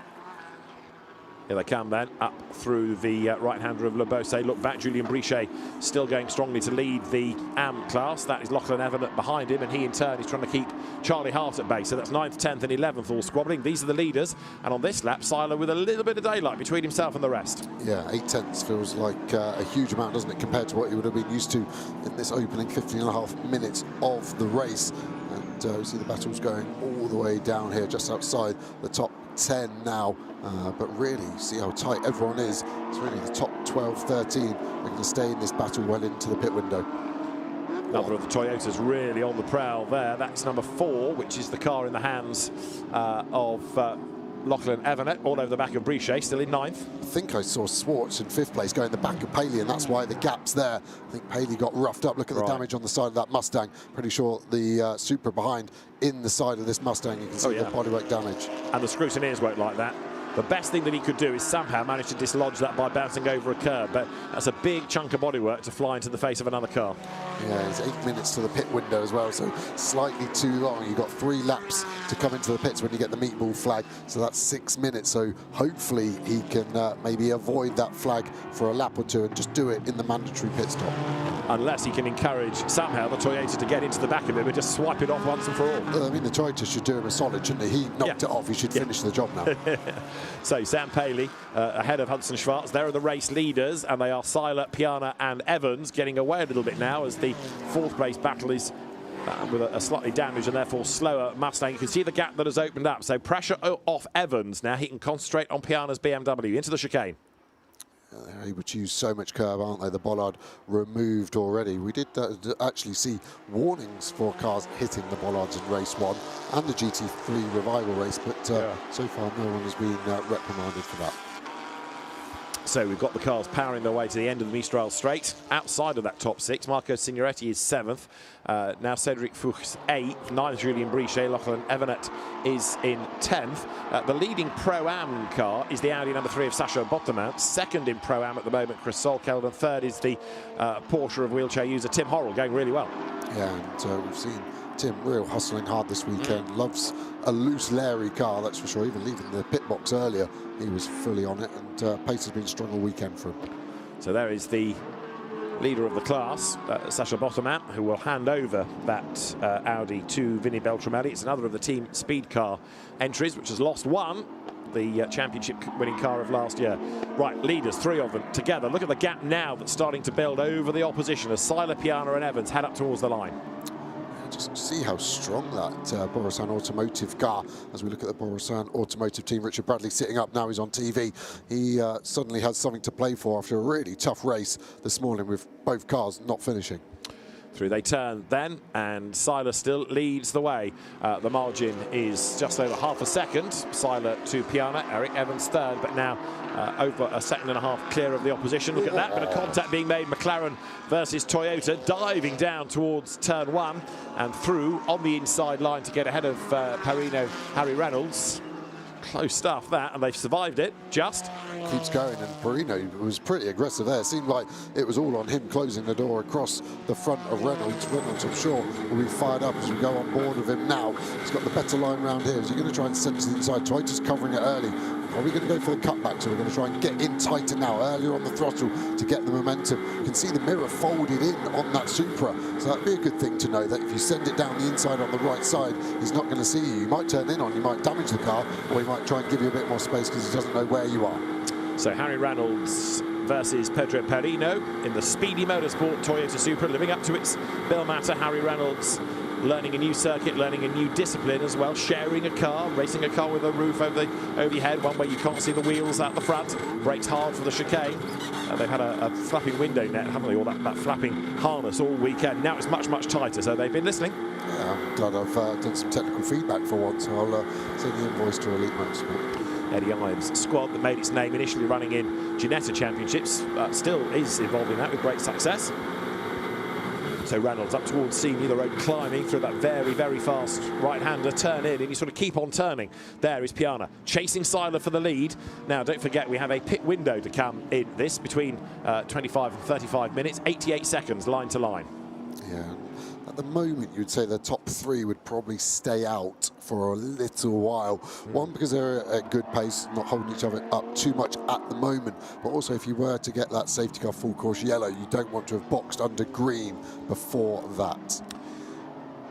Speaker 1: Here they come then, up through the right-hander of Le Beausset. Look back, Julien Brichet still going strongly to lead the AM class. That is Lachlan Evanet behind him, and he in turn is trying to keep Charlie Hart at bay. So that's 9th, 10th and 11th all squabbling. These are the leaders. And on this lap, Seiler with a little bit of daylight between himself and the rest.
Speaker 2: Yeah, 8/10 feels like a huge amount, doesn't it, compared to what you would have been used to in this opening 15.5 minutes of the race. And we see the battles going all the way down here, just outside the top 10 now. But really, see how tight everyone is. It's really the top 12, 13 are going to stay in this battle well into the pit window.
Speaker 1: Another of the Toyotas really on the prowl there. That's number 4, which is the car in the hands of Lachlan Evanet, all over the back of Brichet, still in 9th.
Speaker 2: I think I saw Swartz in 5th place going the back of Paley, and that's why the gap's there. I think Paley got roughed up. Look at the damage on the side of that Mustang. Pretty sure the Supra behind in the side of this Mustang, you can see the bodywork damage.
Speaker 1: And the scrutineers won't like that. The best thing that he could do is somehow manage to dislodge that by bouncing over a curb, but that's a big chunk of bodywork to fly into the face of another car.
Speaker 2: Yeah, it's 8 minutes to the pit window as well, so slightly too long. You've got 3 laps to come into the pits when you get the meatball flag, so that's 6 minutes. So hopefully he can maybe avoid that flag for a lap or two and just do it in the mandatory pit stop.
Speaker 1: Unless he can encourage somehow the Toyota to get into the back of him and just swipe it off once and for all.
Speaker 2: I mean, the Toyota should do him a solid, shouldn't he? He knocked it off. He should finish the job now.
Speaker 1: So Sam Paley ahead of Hudson Schwartz. There are the race leaders, and they are Seiler, Piana and Evans, getting away a little bit now as the 4th place battle is with a slightly damaged and therefore slower Mustang. You can see the gap that has opened up. So pressure off Evans. Now he can concentrate on Piana's BMW into the chicane.
Speaker 2: They're able to use so much curb, aren't they? The bollard removed already. We did actually see warnings for cars hitting the bollards in race 1 and the GT3 revival race, but so far no one has been reprimanded for that.
Speaker 1: So we've got the cars powering their way to the end of the Mistral Straight. Outside of that top 6, Marco Signoretti is 7th. Now Cedric Fuchs 8th. 9th, Julien Brichet. Lachlan Evanet is in 10th. The leading Pro-Am car is the Audi number 3 of Sacha Bottermount. 2nd in Pro-Am at the moment, Chris Solkeld. And 3rd is the Porsche of wheelchair user Tim Horrell, going really well. Yeah,
Speaker 2: and we've seen Tim real hustling hard this weekend. Loves a loose, Larry car, that's for sure. Even leaving the pit box earlier, he was fully on it, and pace has been strong all weekend for him.
Speaker 1: So there is the leader of the class, Sacha Bottermount, who will hand over that Audi to Vinny Beltramelli. It's another of the team speed car entries, which has lost one, the championship winning car of last year. Right, leaders, 3 of them together. Look at the gap now that's starting to build over the opposition as Seiler, Piana and Evans head up towards the line.
Speaker 2: Just see how strong that Borusan Automotive car, as we look at the Borusan Automotive team. Richard Bradley sitting up now, he's on TV. He suddenly has something to play for after a really tough race this morning with both cars not finishing.
Speaker 1: Through they turn then, and Seiler still leads the way. The margin is just over half a second. Seiler to Piana, Eric Evans 3rd, but now over a 2.5 seconds clear of the opposition. Look at that, bit of contact being made. McLaren versus Toyota, diving down towards turn 1 and through on the inside line to get ahead of Perino, Harry Reynolds. Close stuff that, and they've survived it, just.
Speaker 2: Keeps going, and Perino was pretty aggressive there. It seemed like it was all on him closing the door across the front of Reynolds. Reynolds, I'm sure, will be fired up as we go on board with him now. He's got the better line round here. Is he going to try and send to the inside? Toyota's covering it early. Are we going to go for the cutback? So we're going to try and get in tighter now, earlier on the throttle to get the momentum. You can see the mirror folded in on that Supra. So that'd be a good thing to know, that if you send it down the inside on the right side, he's not going to see you. You might turn in on, you might damage the car, or he might try and give you a bit more space because he doesn't know where you are.
Speaker 1: So Harry Reynolds versus Pedro Perino in the speedy motorsport Toyota Supra, living up to its bill matter. Harry Reynolds learning a new circuit, learning a new discipline as well, sharing a car, racing a car with a roof over your head, one where you can't see the wheels out the front, brakes hard for the chicane. They've had a flapping window net, haven't they, or that flapping harness all weekend. Now it's much, much tighter, so they've been listening.
Speaker 2: Yeah, I'm glad I've done some technical feedback for once. I'll send the invoice to Elite Motorsport.
Speaker 1: Eddie Ives' squad that made its name initially running in Ginetta Championships still is involved in that with great success. So Reynolds up towards Senior, the road climbing through that very, very fast right-hander, turn in, and you sort of keep on turning. There is Piana chasing Seiler for the lead. Now, don't forget, we have a pit window to come in this between 25 and 35 minutes, 88 seconds line to line.
Speaker 2: Yeah. At the moment, you'd say the top three would probably stay out for a little while. One, because they're at good pace, not holding each other up too much at the moment. But also, if you were to get that safety car full course yellow, you don't want to have boxed under green before that.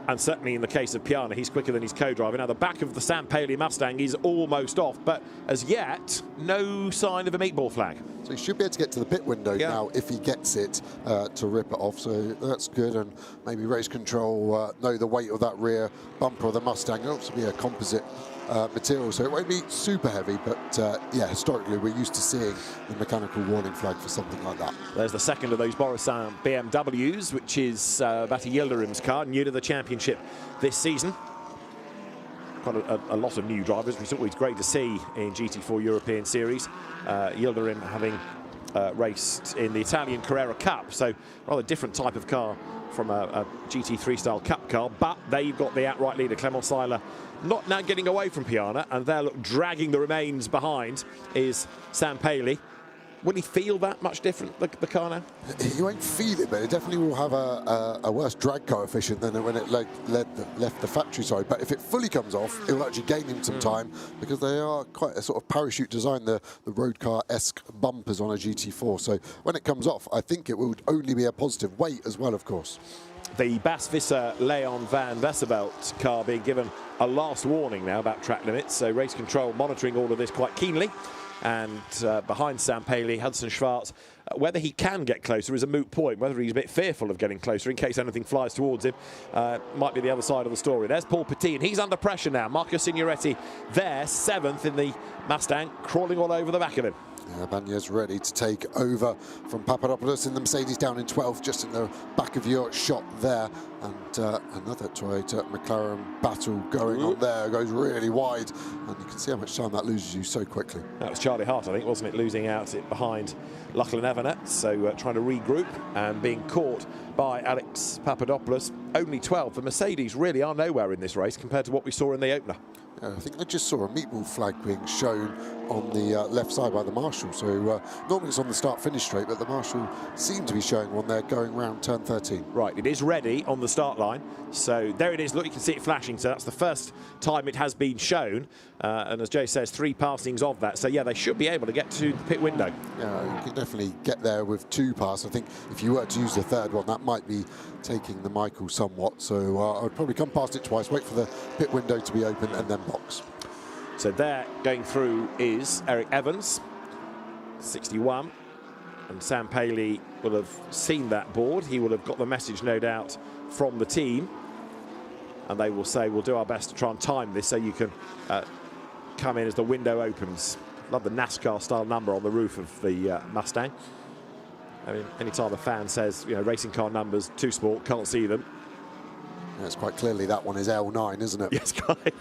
Speaker 1: And certainly in the case of Piana, he's quicker than his co-driver. Now, the back of the Sam Paley Mustang is almost off, but as yet, no sign of a meatball flag.
Speaker 2: So he should be able to get to the pit window now if he gets it to rip it off. So that's good. And maybe race control know the weight of that rear bumper of the Mustang. It'll also be a composite material, so it won't be super heavy. But yeah, historically, we're used to seeing the mechanical warning flag for something like that.
Speaker 1: There's the second of those Borissan BMWs, which is Batti Yildirim's car, new to the championship this season. Quite a lot of new drivers, which is always great to see in GT4 European Series. Yildirim having raced in the Italian Carrera Cup, so rather different type of car from a GT3 style Cup car, but there you've got the outright leader, Clement Seiler, not now getting away from Piana, and there, look, dragging the remains behind is Sam Paley. Will he feel that much different, the car now?
Speaker 2: He won't feel it, but it definitely will have a worse drag coefficient than when it left the factory side. But if it fully comes off, it will actually gain him some time, because they are quite a sort of parachute design, the road car-esque bumpers on a GT4. So when it comes off, I think it will only be a positive. Weight as well, of course.
Speaker 1: The Bas Visser Leon van Westervelt car being given a last warning now about track limits, so race control monitoring all of this quite keenly. And behind Sam Paley, Hudson Schwartz, whether he can get closer is a moot point. Whether he's a bit fearful of getting closer in case anything flies towards him might be the other side of the story. There's Paul Petit, and he's under pressure now. Marco Signoretti there, 7th in the Mustang, crawling all over the back of him.
Speaker 2: Yeah, Bagna's ready to take over from Papadopoulos in the Mercedes, down in 12th, just in the back of your shot there. And another Toyota McLaren battle going on there, goes really wide. And you can see how much time that loses you so quickly.
Speaker 1: That was Charlie Hart, I think, wasn't it, losing out it behind Lachlan Everett. So trying to regroup and being caught by Alex Papadopoulos. Only 12. The Mercedes really are nowhere in this race compared to what we saw in the opener.
Speaker 2: I think I just saw a meatball flag being shown on the left side by the marshal. So normally it's on the start-finish straight, but the marshal seemed to be showing one there going round turn 13.
Speaker 1: Right, it is ready on the start line. So there it is. Look, you can see it flashing. So that's the first time it has been shown. And as Jay says, 3 passings of that. So yeah, they should be able to get to the pit window.
Speaker 2: Yeah, you can definitely get there with 2 passes. I think if you were to use the third one, that might be taking the Michael somewhat. So I would probably come past it twice, wait for the pit window to be open, and then box.
Speaker 1: So there going through is Eric Evans, 61. And Sam Paley will have seen that board. He will have got the message, no doubt, from the team. And they will say, we'll do our best to try and time this so you can come in as the window opens. Love the NASCAR-style number on the roof of the Mustang. I mean, anytime a fan says, you know, racing car numbers, too small, can't see them.
Speaker 2: Yeah, it's quite clearly that one is L9, isn't it?
Speaker 1: Yes, quite.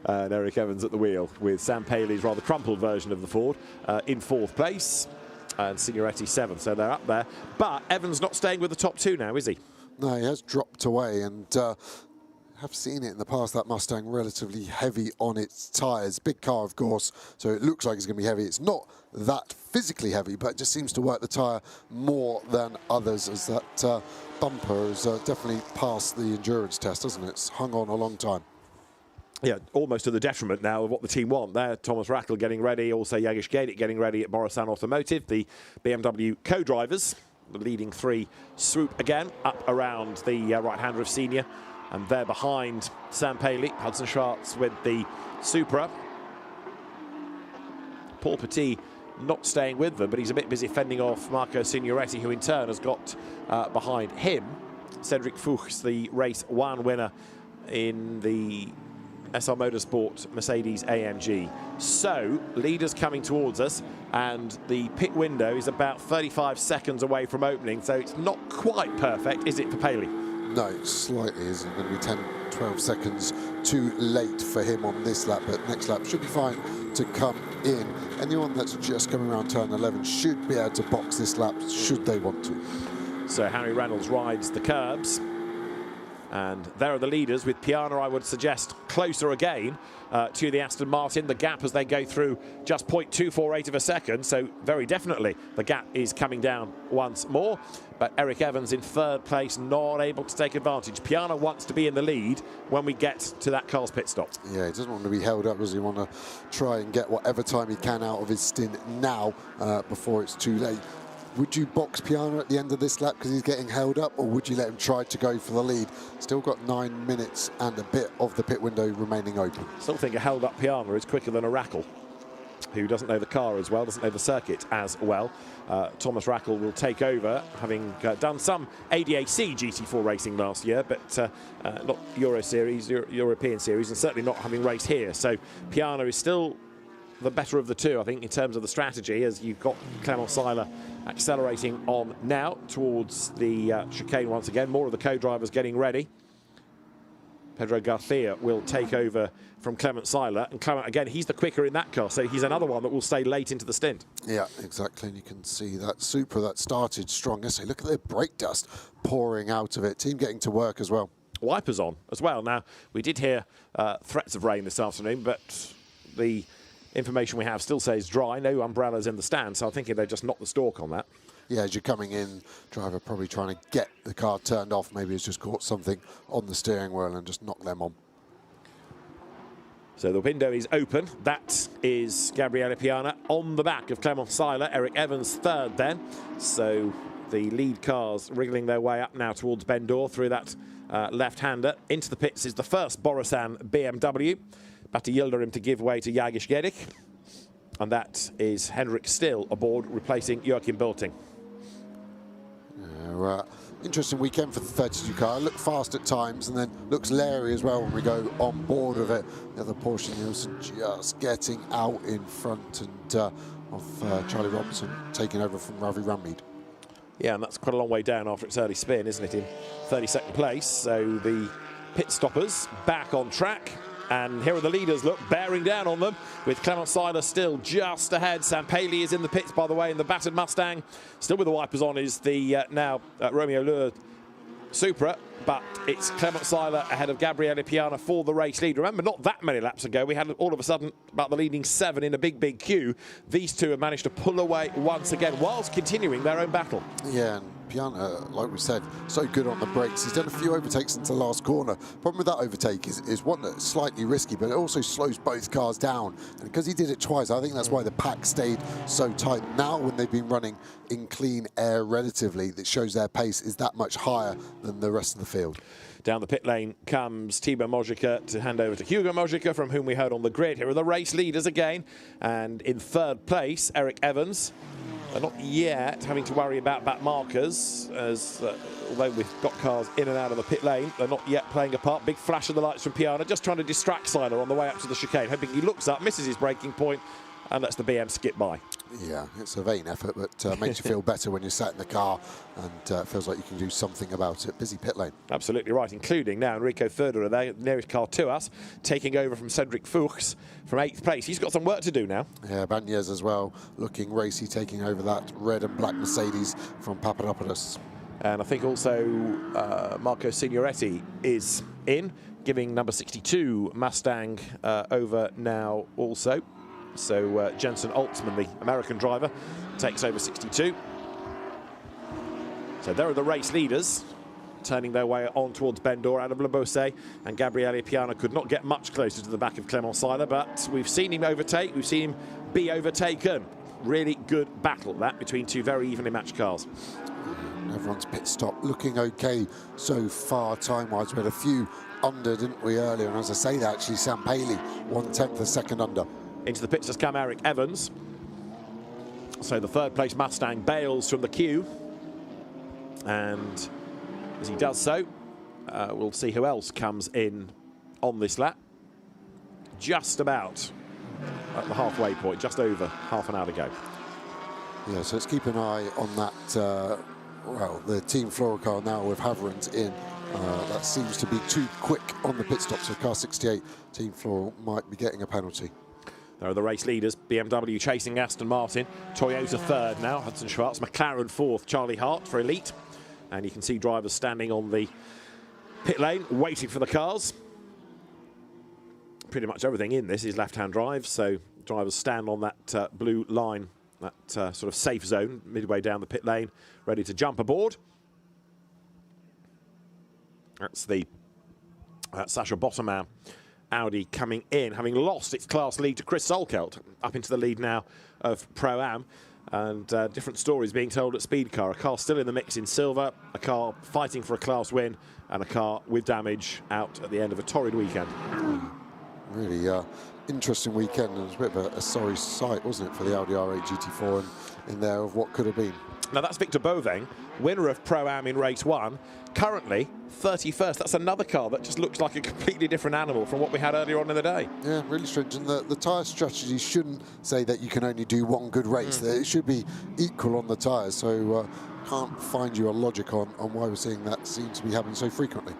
Speaker 1: And Eric Evans at the wheel with Sam Paley's rather crumpled version of the Ford in 4th place, and Signoretti 7th, so they're up there. But Evans not staying with the top 2 now, is he?
Speaker 2: No, he has dropped away, and have seen it in the past, that Mustang relatively heavy on its tyres. Big car, of course, so it looks like it's going to be heavy. It's not that physically heavy, but it just seems to work the tyre more than others, as that bumper has definitely passed the endurance test, hasn't it? It's hung on a long time.
Speaker 1: Yeah, almost to the detriment now of what the team want. There, Thomas Rattle getting ready, also Jagish Gedit getting ready at Borissan Automotive. The BMW co-drivers, the leading 3, swoop again up around the right-hander of Senior. And there behind Sam Paley, Hudson Schwartz with the Supra. Paul Petit not staying with them, but he's a bit busy fending off Marco Signoretti, who in turn has got behind him Cedric Fuchs, the race 1 winner in the SRO Motorsports Mercedes AMG. So, leaders coming towards us, and the pit window is about 35 seconds away from opening, so it's not quite perfect, is it, for Paley?
Speaker 2: No, slightly. It's going to be 10, 12 seconds too late for him on this lap, but next lap should be fine to come in. Anyone that's just coming around turn 11 should be able to box this lap, should they want to.
Speaker 1: So Harry Reynolds rides the curbs. And there are the leaders, with Piana, I would suggest, closer again to the Aston Martin. The gap as they go through just 0.248 of a second, so very definitely the gap is coming down once more. But Eric Evans in third place, not able to take advantage. Piana wants to be in the lead when we get to that car's pit stop.
Speaker 2: Yeah, he doesn't want to be held up, does he? Want to try and get whatever time he can out of his stint now before it's too late. Would you box Piana at the end of this lap because he's getting held up, or would you let him try to go for the lead? Still got 9 minutes and a bit of the pit window remaining open.
Speaker 1: Still think a held up Piana is quicker than a Rackle, who doesn't know the car as well, doesn't know the circuit as well. Thomas Rackle will take over, having done some ADAC GT4 racing last year, but not Euro Series, European Series, and certainly not having raced here. So Piana is still the better of the two, I think, in terms of the strategy, as you've got Clement Seiler accelerating on now towards the chicane once again. More of the co-drivers getting ready. Pedro Garcia will take over from Clement Seiler, and Clement, again, he's the quicker in that car, so he's another one that will stay late into the stint.
Speaker 2: Yeah, exactly, and you can see that Supra that started strong yesterday. Look at the brake dust pouring out of it. Team getting to work as well.
Speaker 1: Wipers on as well. Now, we did hear threats of rain this afternoon, but the information we have still says dry, no umbrellas in the stand, so I'm thinking they just knocked the stalk on that.
Speaker 2: Yeah, as you're coming in, driver probably trying to get the car turned off. Maybe he's just caught something on the steering wheel and just knocked them on.
Speaker 1: So the window is open. That is Gabriele Piana on the back of Clement Seiler. Eric Evans third then. So the lead cars wriggling their way up now towards Ben D'Or through that left-hander. Into the pits is the first Borusan BMW. Batti Yildirim to give way to Jagish Gedik. And that is Henrik Still aboard, replacing Joachim Bulting.
Speaker 2: Interesting weekend for the 32 car. Looked fast at times and then looks leery as well when we go on board of it. The other Porsche Nielsen just getting out in front and of Charlie Robinson taking over from Ravi Ranmead.
Speaker 1: Yeah, and that's quite a long way down after its early spin, isn't it, in 32nd place. So the pit stoppers back on track. And here are the leaders, look, bearing down on them, with Clement Seiler still just ahead. Sam Paley is in the pits, by the way, in the battered Mustang. Still with the wipers on is the now Romeo Lure Supra, but it's Clement Seiler ahead of Gabriele Piana for the race lead. Remember, not that many laps ago, we had all of a sudden about the leading 7 in a big queue. These two have managed to pull away once again, whilst continuing their own battle.
Speaker 2: Yeah, and Piana, like we said, so good on the brakes. He's done a few overtakes into the last corner. Problem with that overtake is one that's slightly risky, but it also slows both cars down. And because he did it twice, I think that's why the pack stayed so tight. Now, when they've been running in clean air relatively, that shows their pace is that much higher than the rest of the field.
Speaker 1: Down the pit lane comes Thibaut Mojica to hand over to Hugo Mojica, from whom we heard on the grid. Here are the race leaders again. And in third place, Eric Evans. They're not yet having to worry about back markers, as although we've got cars in and out of the pit lane, they're not yet playing a part. Big flash of the lights from Piana, just trying to distract Seiler on the way up to the chicane, hoping he looks up, misses his braking point, and lets the BM skip by. Yeah,
Speaker 2: it's a vain effort, but makes you feel better when you're sat in the car and feels like you can do something about it. Busy pit lane.
Speaker 1: Absolutely right, including now Enrico Förderer, the nearest car to us, taking over from Cedric Fuchs from 8th place. He's got some work to do now. Yeah,
Speaker 2: Banyes as well, looking racy, taking over that red and black Mercedes from Papadopoulos.
Speaker 1: And I think also Marco Signoretti is in, giving number 62 Mustang over now also. So Jensen Altzman, the American driver, takes over 62. So there are the race leaders turning their way on towards Ben D'Or. Adam Labose and Gabriele Piana could not get much closer to the back of Clement Seiler, but we've seen him overtake, we've seen him be overtaken. Really good battle, that, between two very evenly matched cars.
Speaker 2: Everyone's pit stop looking okay so far time-wise. We had a few under, didn't we, earlier? And as I say that, actually, Sam Paley, 1/10 a second under.
Speaker 1: Into the pits has come Eric Evans. So the third place Mustang bails from the queue. And as he does so, we'll see who else comes in on this lap. Just about at the halfway point, just over half an hour to go.
Speaker 2: Yeah, so let's keep an eye on that, well, the Team Flora car now with Havrand in. That seems to be too quick on the pit stop, so car 68, Team Flora might be getting a penalty.
Speaker 1: There are the race leaders, BMW chasing Aston Martin, Toyota third now, Hudson Schwartz, McLaren fourth, Charlie Hart for Elite. And you can see drivers standing on the pit lane, waiting for the cars. Pretty much everything in this is left-hand drive, so drivers stand on that blue line, that sort of safe zone, midway down the pit lane, ready to jump aboard. That's the Sascha Botterman Audi coming in, having lost its class lead to Chris Solkelt, up into the lead now of Pro-Am. And different stories being told at Speed Car. A car still in the mix in silver, a car fighting for a class win, and a car with damage out at the end of a torrid weekend.
Speaker 2: Really interesting weekend, and it was a bit of a sorry sight, wasn't it, for the Audi R8 GT4 and in there of what could have been.
Speaker 1: Now that's Victor Boveng, winner of Pro-Am in race 1, currently 31st. That's another car that just looks like a completely different animal from what we had earlier on in the day.
Speaker 2: Yeah, really strange. And the tyre strategy shouldn't say that you can only do one good race. It should be equal on the tyres. So can't find you a logic on why we're seeing that seem to be happening so frequently.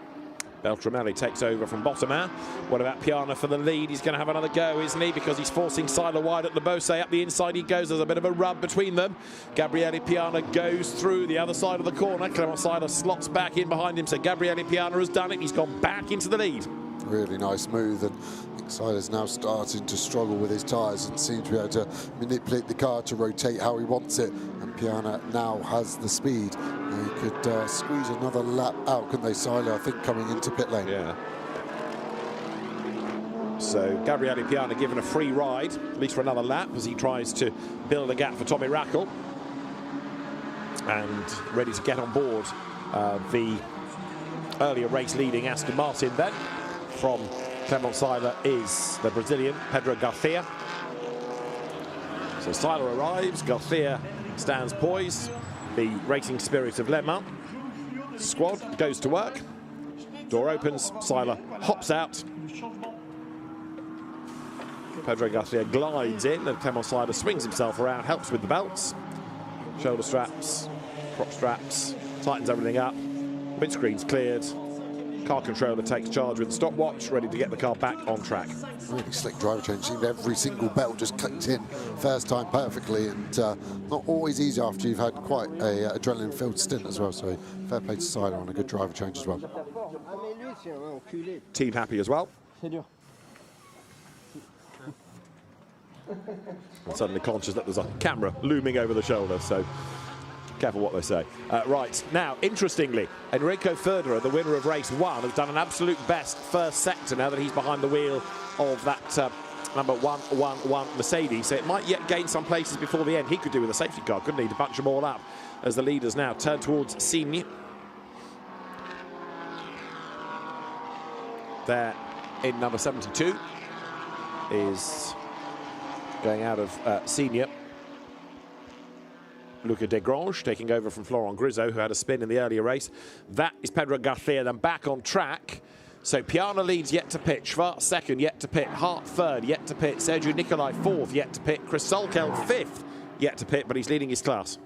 Speaker 1: Beltramelli takes over from Botterman. What about Piana for the lead? He's going to have another go, isn't he? Because he's forcing Seiler wide at Lebose. Up the inside he goes. There's a bit of a rub between them. Gabriele Piana goes through the other side of the corner. Clement Seiler slots back in behind him. So Gabriele Piana has done it. He's gone back into the lead.
Speaker 2: Really nice move, and Seiler's now starting to struggle with his tyres and seems to be able to manipulate the car to rotate how he wants it. And Piana now has the speed. He could squeeze another lap out, couldn't they, Seiler, I think, coming into pit lane.
Speaker 1: Yeah. So Gabriele Piana given a free ride, at least for another lap, as he tries to build a gap for Tommy Rackle. And ready to get on board the earlier race leading Aston Martin then. From Clement Seiler is the Brazilian Pedro Garcia. So Seiler arrives, Garcia stands poised. The racing spirit of Le Mans squad goes to work. Door opens, Seiler hops out. Pedro Garcia glides in, and Clement Seiler swings himself around, helps with the belts, shoulder straps, crotch straps, tightens everything up. Windscreen's cleared. Car controller takes charge with the stopwatch, ready to get the car back on track.
Speaker 2: Really slick driver change. Seemed every single belt just clicked in first time perfectly, and not always easy after you've had quite a adrenaline-filled stint as well. So fair play to Seiler on a good driver change as well.
Speaker 1: Team happy as well. And suddenly conscious that there's a camera looming over the shoulder, so careful what they say. Right, now, interestingly, Enrico Federer, the winner of race 1, has done an absolute best first sector now that he's behind the wheel of that number 111 Mercedes. So it might yet gain some places before the end. He could do with a safety car, couldn't he, to bunch them all up as the leaders now turn towards Signy. There in number 72 is going out of senior. Luca Desgrange taking over from Florent Grisot, who had a spin in the earlier race. That is Pedro Garcia, then back on track. So Piana leads, yet to pit. Schwartz second, yet to pit. Hart third, yet to pit. Sergio Nicolai fourth, yet to pit. Chris Solkeld fifth, yet to pit, but he's leading his class.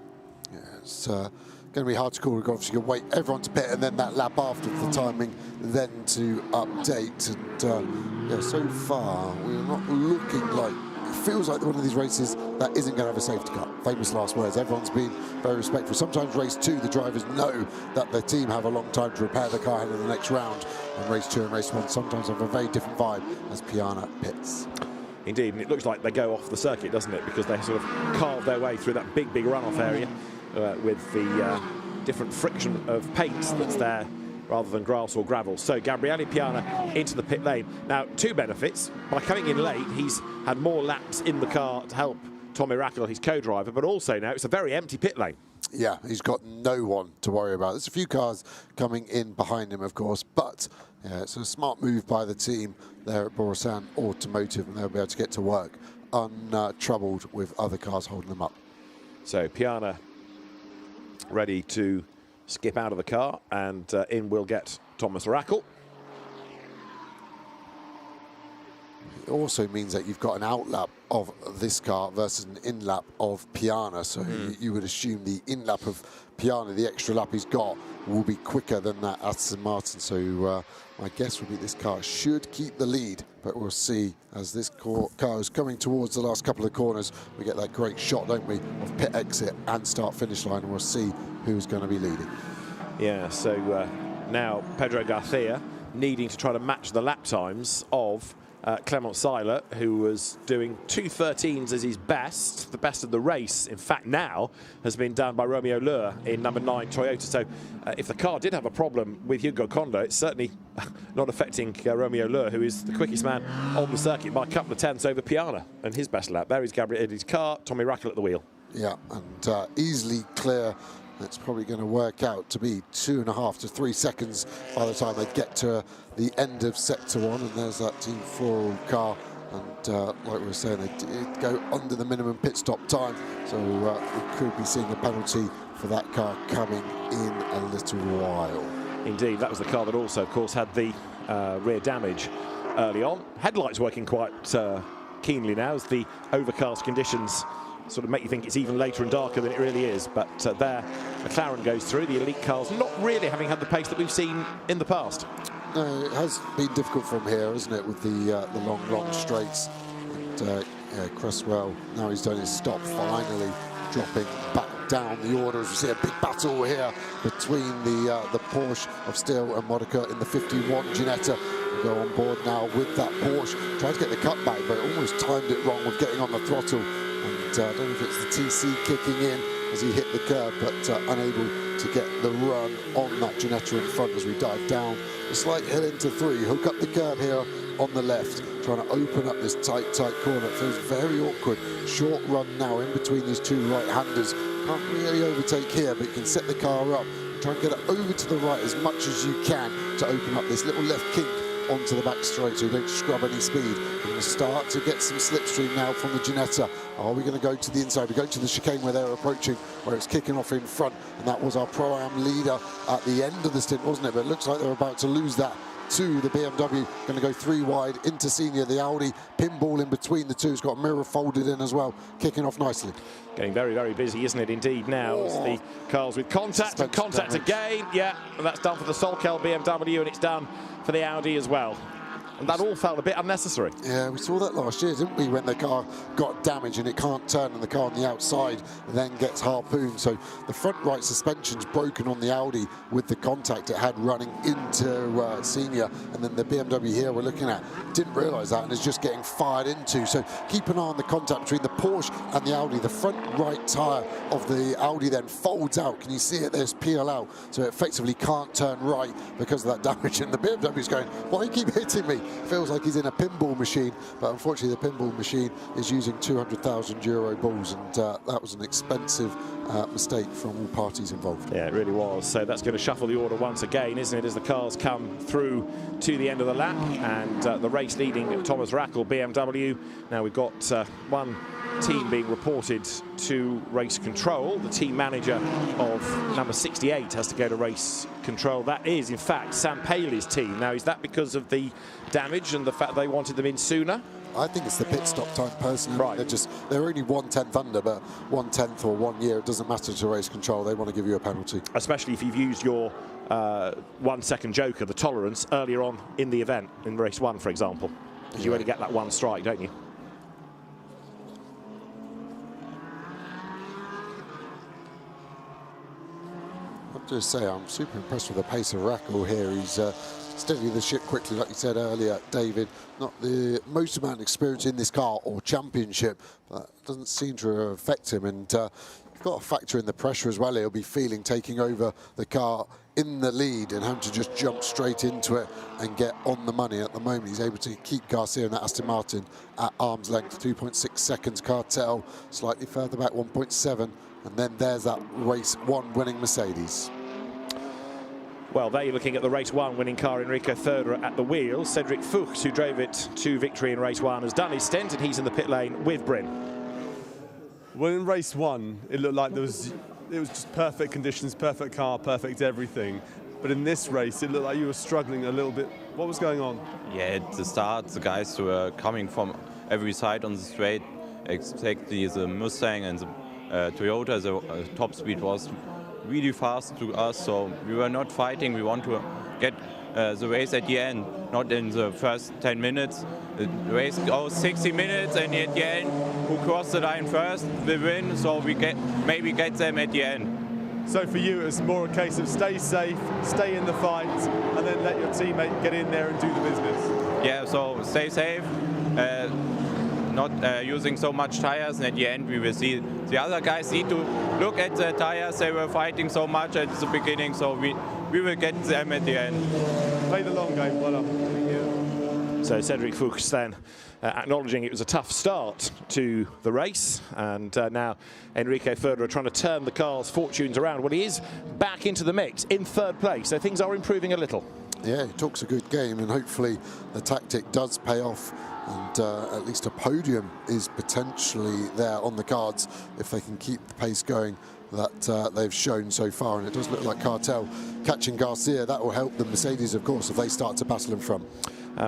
Speaker 2: Yeah, it's going to be hard to call. We've obviously got to wait everyone to pit, and then that lap after the timing, then to update. And yeah, so far we're not looking like. It feels like one of these races that isn't going to have a safety car. Famous last words. Everyone's been very respectful. Sometimes race 2, the drivers know that their team have a long time to repair the car ahead of the next round. And race 2 and race 1 sometimes have a very different vibe as Piana pits.
Speaker 1: Indeed, and it looks like they go off the circuit, doesn't it? Because they sort of carve their way through that big runoff area with the different friction of paint that's there, rather than grass or gravel. So Gabriele Piana into the pit lane. Now, 2 benefits. By coming in late, he's had more laps in the car to help Tommy Rackle, his co-driver, but also now it's a very empty pit lane.
Speaker 2: Yeah, he's got no one to worry about. There's a few cars coming in behind him, of course, but yeah, it's a smart move by the team there at Borusan Automotive, and they'll be able to get to work untroubled with other cars holding them up.
Speaker 1: So Piana ready to skip out of the car, and in will get Thomas Rackle.
Speaker 2: It also means that you've got an outlap of this car versus an in-lap of Piana. So you would assume the in-lap of Piana, the extra lap he's got, will be quicker than that Aston Martin. So my guess would be this car should keep the lead, but we'll see as this car is coming towards the last couple of corners. We get that great shot, don't we, of pit exit and start finish line, and we'll see who's going to be leading.
Speaker 1: Yeah, so now Pedro Garcia needing to try to match the lap times of Clement Seiler, who was doing 2:13s as his best. The best of the race, in fact, now has been done by Romeo Lure in number 9 Toyota. So if the car did have a problem with Hugo Kondo, it's certainly not affecting Romeo Lure, who is the quickest man on the circuit by a couple of tenths over Piana and his best lap. There is Gabriel Eddy's car, Tommy Rackel at the wheel.
Speaker 2: Yeah, and easily clear. It's probably going to work out to be 2.5 to 3 seconds by the time they get to the end of sector 1. And there's that Team 4 car. And like we were saying, they did go under the minimum pit stop time. So we could be seeing a penalty for that car coming in a little while.
Speaker 1: Indeed, that was the car that also, of course, had the rear damage early on. Headlights working quite keenly now as the overcast conditions sort of make you think it's even later and darker than it really is. But there, McLaren goes through. The elite cars not really having had the pace that we've seen in the past.
Speaker 2: No, it has been difficult from here, isn't it, with the long straights. And yeah, Cresswell, now he's done his stop, finally dropping back down the order as we see a big battle here between the Porsche of Steel and Modica in the 51 Ginetta. We go on board now with that Porsche, tried to get the cutback, but almost timed it wrong with getting on the throttle. And I don't know if it's the TC kicking in as he hit the curb, but unable to get the run on that Ginetta in front as we dive down a slight hill into 3, hook up the curb here on the left, trying to open up this tight corner. It feels very awkward. Short run now in between these two right-handers. Can't really overtake here, but you can set the car up, try and get it over to the right as much as you can to open up this little left kink onto the back straight so you don't scrub any speed. We're going to start to get some slipstream now from the Ginetta. Are we going to go to the inside? We go to the chicane where they're approaching, where it's kicking off in front, and that was our Pro-Am leader at the end of the stint, wasn't it? But it looks like they're about to lose that to the BMW. Going to go 3 wide into Senior. The Audi pinball in between the two. It's got a mirror folded in as well, kicking off nicely.
Speaker 1: Getting very, very busy, isn't it, indeed, now? As the cars with contact and contact again. Yeah, and that's done for the Solkel BMW, and it's done for the Audi as well. And that all felt a bit unnecessary.
Speaker 2: Yeah, we saw that last year, didn't we, when the car got damaged and it can't turn and the car on the outside then gets harpooned. So the front right suspension's broken on the Audi with the contact it had running into Senior, and then the BMW here we're looking at didn't realise that and is just getting fired into. So keep an eye on the contact between the Porsche and the Audi. The front right tyre of the Audi then folds out. Can you see it? There's peel out, so it effectively can't turn right because of that damage, and the BMW's going, why do you keep hitting me? Feels like he's in a pinball machine, but unfortunately the pinball machine is using 200,000 euro balls, and that was an expensive mistake from all parties involved.
Speaker 1: Yeah, it really was. So that's going to shuffle the order once again, isn't it, as the cars come through to the end of the lap, and the race leading Thomas Rackel, BMW. Now we've got one team being reported to race control. The team manager of number 68 has to go to race control. That is, in fact, Sam Paley's team. Now, is that because of the damage and the fact they wanted them in sooner?
Speaker 2: I think it's the pit stop time, personally.
Speaker 1: Right.
Speaker 2: They're only 1/10 under, but 1/10 or 1 year, it doesn't matter to race control. They want to give you a penalty.
Speaker 1: Especially if you've used your 1 second joker, the tolerance, earlier on in the event, in race 1, for example. Because you only get that 1 strike, don't you?
Speaker 2: I have to say, I'm super impressed with the pace of Rackel here. He's steadying the ship quickly, like you said earlier, David. Not the most amount of experience in this car or championship, but doesn't seem to affect him. And you've got to factor in the pressure as well he'll be feeling taking over the car in the lead and having to just jump straight into it and get on the money. At the moment, he's able to keep Garcia and that Aston Martin at arm's length. 2.6 seconds. Cartel slightly further back, 1.7. And then there's that race 1 winning Mercedes.
Speaker 1: Well, there you're looking at the race 1 winning car, Enrico Thurder at the wheel. Cedric Fuchs, who drove it to victory in race 1, has done his stint, and he's in the pit lane with Bryn.
Speaker 3: Well, in race 1, it looked like it was just perfect conditions, perfect car, perfect everything. But in this race, it looked like you were struggling a little bit. What was going on?
Speaker 8: Yeah, at the start, the guys were coming from every side on the straight, exactly the Mustang and the Toyota. The top speed was really fast to us, so we were not fighting. We want to get the race at the end, not in the first 10 minutes. The race goes 60 minutes, and at the end, who crossed the line first will win, so we maybe get them at the end.
Speaker 3: So for you, it was more a case of stay safe, stay in the fight, and then let your teammate get in there and do the business.
Speaker 8: Yeah, so stay safe, not using so much tires, and at the end we will see the other guys need to look at the tires. They were fighting so much at the beginning, so we will get them at the end.
Speaker 3: Play the long game, well done.
Speaker 1: So Cedric Fuchs then acknowledging it was a tough start to the race, and now Enrique Federer trying to turn the car's fortunes around. Well, he is back into the mix in third place, so things are improving a little.
Speaker 2: Yeah, he talks a good game, and hopefully the tactic does pay off, and at least a podium is potentially there on the cards if they can keep the pace going that they've shown so far. And it does look like Cartel catching Garcia. That will help the Mercedes, of course, if they start to battle in front.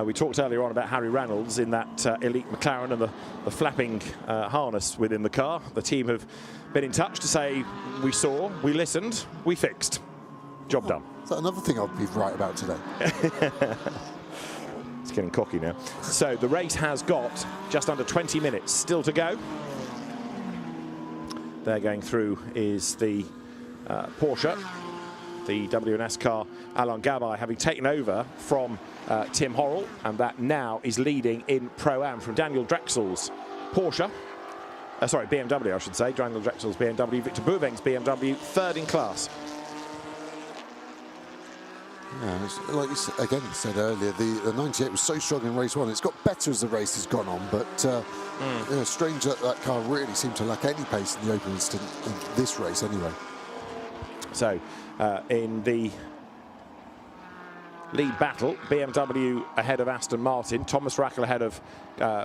Speaker 1: We talked earlier on about Harry Reynolds in that elite McLaren and the flapping harness within the car. The team have been in touch to say, we saw, we listened, we fixed. Job done.
Speaker 2: Is that another thing I'd be right about today?
Speaker 1: It's getting cocky now. So the race has got just under 20 minutes still to go. They're going through is the Porsche, the WNS car, Alain Gabay having taken over from Tim Horrell, and that now is leading in Pro-Am from Daniel Drexel's Porsche. Sorry, BMW, I should say. Daniel Drexel's BMW, Victor Bouveng's BMW, third in class.
Speaker 2: Yeah, like you again said earlier, the 98 was so strong in race one. It's got better as the race has gone on, but strange that that car really seemed to lack any pace in the open instant in this race anyway.
Speaker 1: So in the lead battle, BMW ahead of Aston Martin, Thomas Rackel ahead of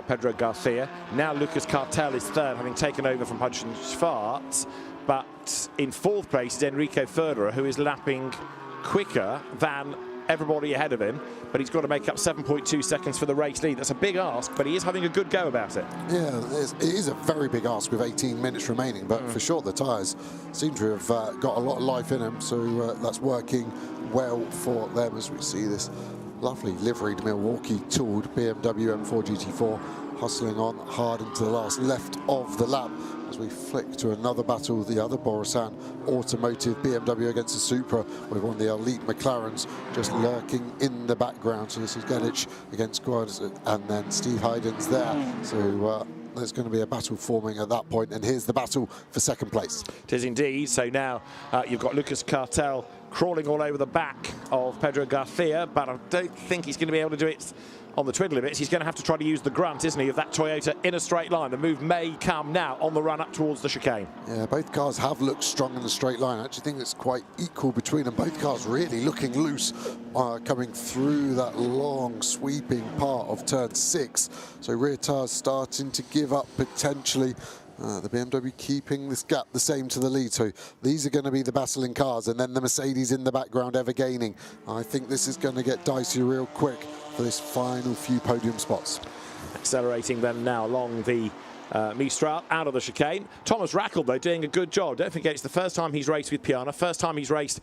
Speaker 1: Pedro Garcia. Now Lucas Cartel is third, having taken over from Hudson Schwartz, but in fourth place is Enrique Federer, who is lapping quicker than everybody ahead of him, but he's got to make up 7.2 seconds for the race lead. That's a big ask, but he is having a good go about it.
Speaker 2: Yeah, it is a very big ask with 18 minutes remaining, but for sure the tyres seem to have got a lot of life in them, so that's working well for them as we see this lovely liveried Milwaukee tooled BMW M4 GT4 hustling on hard into the last left of the lap. As we flick to another battle, the other Borusan automotive BMW against the Supra with one of the elite McLarens just lurking in the background. So this is Gedic against Guards, and then Steve Hayden's there. So there's going to be a battle forming at that point, and here's the battle for second place.
Speaker 1: It is indeed. So now you've got Lucas Cartel crawling all over the back of Pedro Garcia, but I don't think he's going to be able to do it on the twiddly bits. He's going to have to try to use the grunt, isn't he, of that Toyota in a straight line. The move may come now on the run up towards the chicane.
Speaker 2: Yeah, both cars have looked strong in the straight line. I actually think it's quite equal between them. Both cars really looking loose coming through that long sweeping part of turn 6. So rear tyres starting to give up potentially. The BMW keeping this gap the same to the lead. So these are going to be the battling cars, and then the Mercedes in the background ever gaining. I think this is going to get dicey real quick for this final few podium spots.
Speaker 1: Accelerating then now along the Mistral out of the chicane. Thomas Rackel, though, doing a good job. Don't forget, it's the first time he's raced with Piana, first time he's raced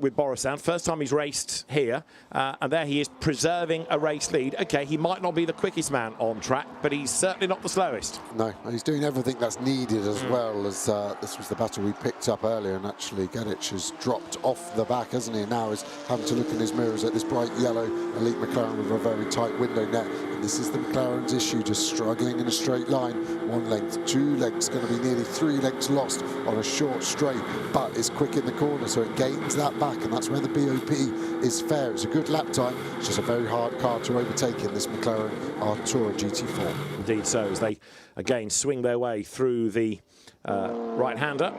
Speaker 1: with Borusan, first time he's raced here, and there he is preserving a race lead. Okay, he might not be the quickest man on track, but he's certainly not the slowest.
Speaker 2: No, he's doing everything that's needed as well as this was the battle we picked up earlier, and actually Gedic has dropped off the back, hasn't he? Now is having to look in his mirrors at this bright yellow elite McLaren with a very tight window net. And this is the McLaren's issue, just struggling in a straight line. 1 length, 2 lengths, going to be nearly 3 lengths lost on a short straight, but it's quick in the corner, so it gains that back, and that's where the BOP is fair. It's a good lap time. It's just a very hard car to overtake in this McLaren Artura GT4.
Speaker 1: Indeed so, as they again swing their way through the right-hander.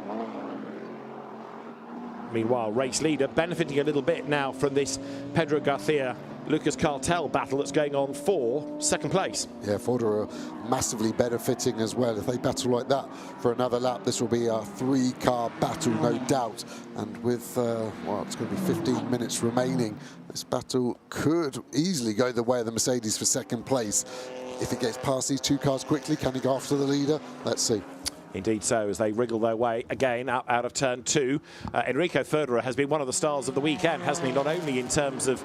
Speaker 1: Meanwhile, race leader benefiting a little bit now from this Pedro Garcia Lucas Cartel battle that's going on for second place.
Speaker 2: Yeah, Ford are massively benefiting as well. If they battle like that for another lap, this will be a 3-car battle, no doubt. And with, well, it's going to be 15 minutes remaining. This battle could easily go the way of the Mercedes for second place. If it gets past these 2 cars quickly, can he go after the leader? Let's see.
Speaker 1: Indeed so, as they wriggle their way again out of turn 2. Enrico Ferderer has been one of the stars of the weekend, hasn't he? Not only in terms of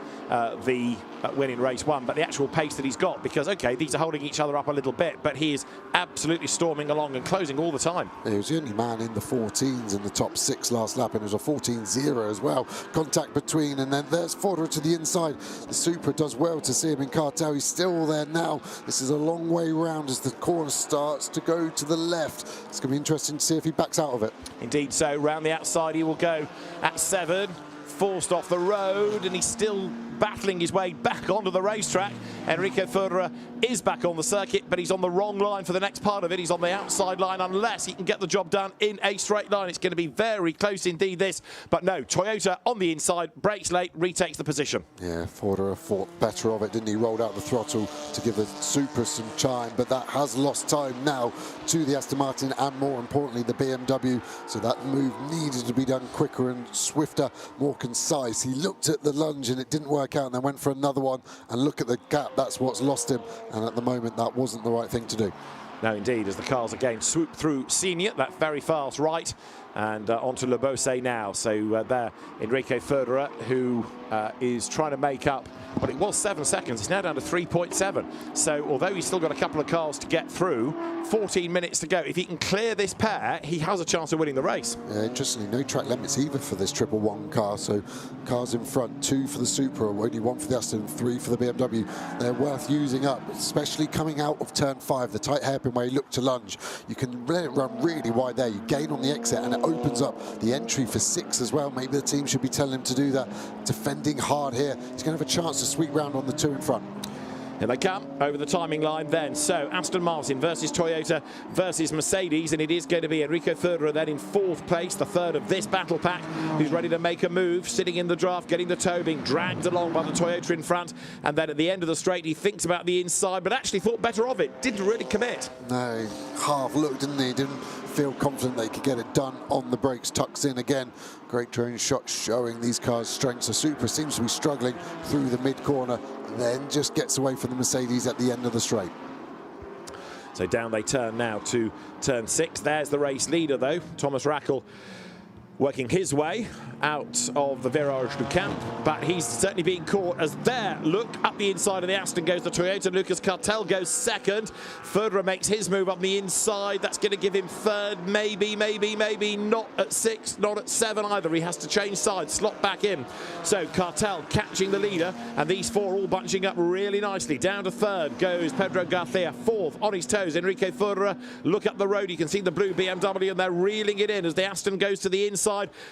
Speaker 1: the win in race 1, but the actual pace that he's got. Because, OK, these are holding each other up a little bit, but he is absolutely storming along and closing all the time.
Speaker 2: He was the only man in the 14s in the top 6 last lap, and it was a 14-0 as well. Contact between, and then there's Ferderer to the inside. The Supra does well to see him in Cartel. He's still there now. This is a long way round as the corner starts to go to the left. It's going to be interesting to see if he backs out of it.
Speaker 1: Indeed so. Round the outside he will go at 7. Forced off the road, and he's still battling his way back onto the racetrack. Enrico Ferderer is back on the circuit, but he's on the wrong line for the next part of it. He's on the outside line unless he can get the job done in a straight line. It's going to be very close indeed, this. But no, Toyota on the inside, brakes late, retakes the position.
Speaker 2: Yeah, Ferderer thought better of it, didn't he? Rolled out the throttle to give the Supra some time, but that has lost time now to the Aston Martin and, more importantly, the BMW. So that move needed to be done quicker and swifter, more concise. He looked at the lunge and it didn't work out, and then went for another one, and look at the gap. That's what's lost him, and at the moment that wasn't the right thing to do.
Speaker 1: No, indeed, as the cars again swoop through Senior, that very fast right, and onto Le Beausset now. So there, Enrico Ferderer, who is trying to make up what it was 7 seconds. It's now down to 3.7. So although he's still got a couple of cars to get through, 14 minutes to go. If he can clear this pair, he has a chance of winning the race.
Speaker 2: Yeah, interestingly, no track limits either for this 111 car. So cars in front, 2 for the Supra, only 1 for the Aston, 3 for the BMW. They're worth using up, especially coming out of turn 5, the tight hairpin where you look to lunge. You can let it run really wide there. You gain on the exit, and it opens up the entry for 6 as well. Maybe the team should be telling him to do that. Defending hard here. He's going to have a chance to sweep round on the 2 in front.
Speaker 1: Here they come over the timing line then. So Aston Martin versus Toyota versus Mercedes, and it is going to be Enrico Ferderer then in 4th place, the 3rd of this battle pack, who's ready to make a move, sitting in the draft, getting the toe, being dragged along by the Toyota in front, and then at the end of the straight he thinks about the inside, but actually thought better of it, didn't really commit.
Speaker 2: No, half looked, didn't he? Didn't feel confident they could get it done on the brakes. Tucks in again. Great drone shot showing these cars' strengths. The Supra seems to be struggling through the mid-corner, then just gets away from the Mercedes at the end of the straight.
Speaker 1: So down they turn now to turn 6. There's the race leader though, Thomas Rackel, working his way out of the Virage du Camp, but he's certainly being caught as there, look, up the inside of the Aston goes the Toyota. Lucas Cartel goes 2nd. Ferderer makes his move up the inside. That's going to give him 3rd, maybe, not at 6, not at 7 either. He has to change sides, slot back in. So Cartel catching the leader, and these 4 all bunching up really nicely. Down to 3rd goes Pedro Garcia, 4th on his toes. Enrico Ferderer, look up the road, you can see the blue BMW, and they're reeling it in as the Aston goes to the inside.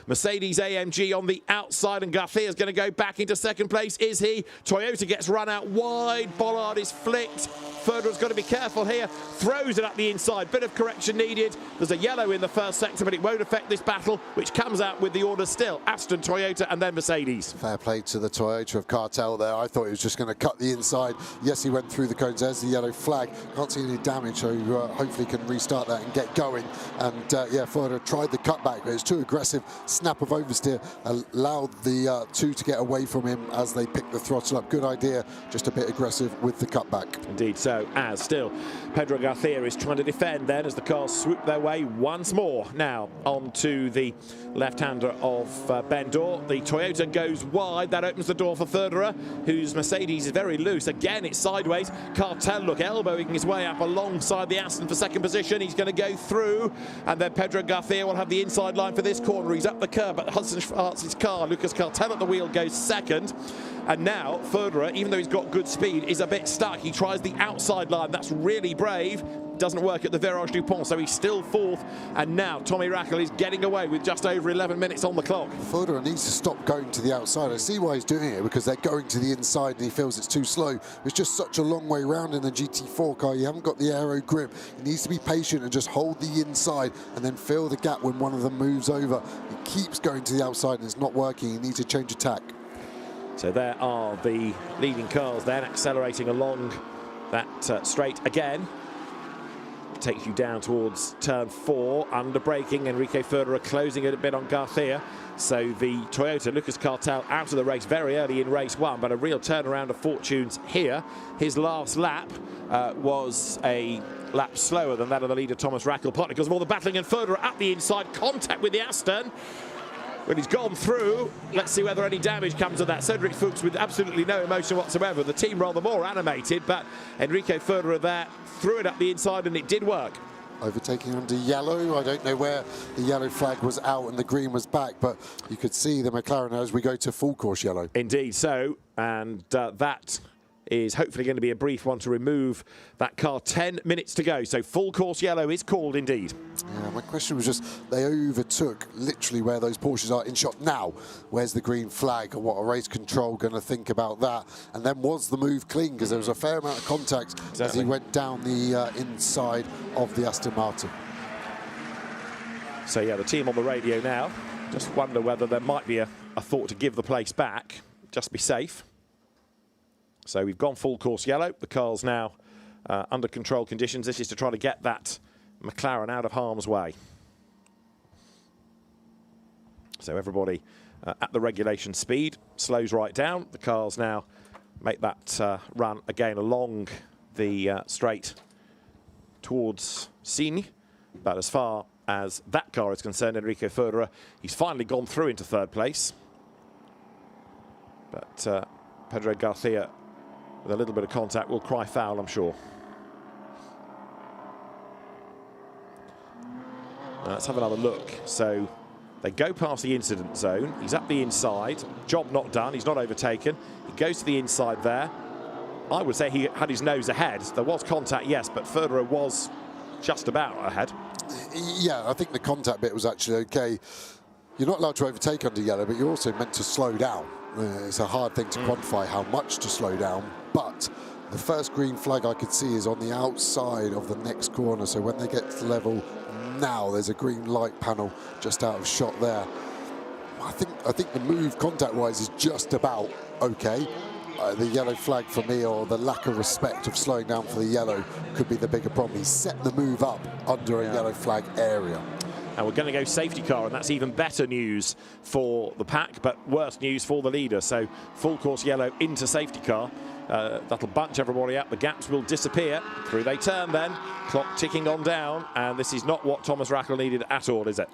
Speaker 1: Mercedes AMG on the outside, and Garcia's going to go back into 2nd place. Is he? Toyota gets run out wide. Bollard is flicked. Ferderer's got to be careful here. Throws it up the inside. Bit of correction needed. There's a yellow in the 1st sector, but it won't affect this battle, which comes out with the order still. Aston, Toyota, and then Mercedes.
Speaker 2: Fair play to the Toyota of Cartel there. I thought he was just going to cut the inside. Yes, he went through the cones. There's the yellow flag. Can't see any damage, so hopefully can restart that and get going. And yeah, Ferderer tried the cutback, but it was too aggressive. Snap of oversteer allowed the 2 to get away from him as they picked the throttle up. Good idea, just a bit aggressive with the cutback.
Speaker 1: Indeed so, as still Pedro Garcia is trying to defend then as the cars swoop their way once more now onto the left-hander of Ben Dorr. The Toyota goes wide. That opens the door for Ferderer, whose Mercedes is very loose. Again, it's sideways. Cartel, look, elbowing his way up alongside the Aston for 2nd position. He's going to go through, and then Pedro Garcia will have the inside line for this corner. He's up the curb at Hudson Schwarz's car. Lucas Cartel at the wheel goes 2nd. And now Ferderer, even though he's got good speed, is a bit stuck. He tries the outside line. That's really brave. Doesn't work at the Virage du Pont, so he's still 4th. And now Tommy Rackel is getting away with just over 11 minutes on the clock.
Speaker 2: Ferderer needs to stop going to the outside. I see why he's doing it, because they're going to the inside and he feels it's too slow. It's just such a long way round in the GT4 car. You haven't got the aero grip. He needs to be patient and just hold the inside and then fill the gap when one of them moves over. He keeps going to the outside and it's not working. He needs to change attack.
Speaker 1: So there are the leading cars then accelerating along that straight again. Takes you down towards turn 4, under braking. Enrico Ferderer closing it a bit on Garcia. So the Toyota, Lucas Cartel, out of the race very early in race 1, but a real turnaround of fortunes here. His last lap was a lap slower than that of the leader, Thomas Rackel, partly because of all the battling, and Federer at the inside, contact with the Aston. When he's gone through, let's see whether any damage comes of that. Cedric Fuchs with absolutely no emotion whatsoever. The team rather more animated, but Enrico Federer there threw it up the inside and it did work.
Speaker 2: Overtaking under yellow. I don't know where the yellow flag was out and the green was back, but you could see the McLaren as we go to full course yellow.
Speaker 1: Indeed so, and that is hopefully going to be a brief one to remove that car. 10 minutes to go, so full course yellow is called indeed.
Speaker 2: Yeah, my question was just, they overtook literally where those Porsches are in shot. Now, where's the green flag, and what are race control going to think about that? And then was the move clean? Because there was a fair amount of contact as he went down the inside of the Aston Martin.
Speaker 1: So yeah, the team on the radio now just wonder whether there might be a thought to give the place back, just be safe. So we've gone full course yellow. The car's now under control conditions. This is to try to get that McLaren out of harm's way. So everybody at the regulation speed slows right down. The cars now make that run again along the straight towards Signes. But as far as that car is concerned, Enrico Federer, he's finally gone through into third place. But Pedro Garcia, with a little bit of contact, will cry foul, I'm sure. Let's have another look. So they go past the incident zone. He's up the inside. Job not done. He's not overtaken. He goes to the inside there. I would say he had his nose ahead. There was contact, yes, but Federer was just about ahead.
Speaker 2: Yeah, I think the contact bit was actually okay. You're not allowed to overtake under yellow, but you're also meant to slow down. It's a hard thing to quantify how much to slow down, but the first green flag I could see is on the outside of the next corner. So when they get to level now, there's a green light panel just out of shot there. I think the move contact-wise is just about okay. The yellow flag for me, or the lack of respect of slowing down for the yellow, could be the bigger problem. He set the move up under a yellow flag area.
Speaker 1: And we're going to go safety car, and that's even better news for the pack, but worse news for the leader. So full course yellow into safety car. That'll bunch everybody up. The gaps will disappear. Through they turn then. Clock ticking on down, and this is not what Thomas Rackel needed at all, is it?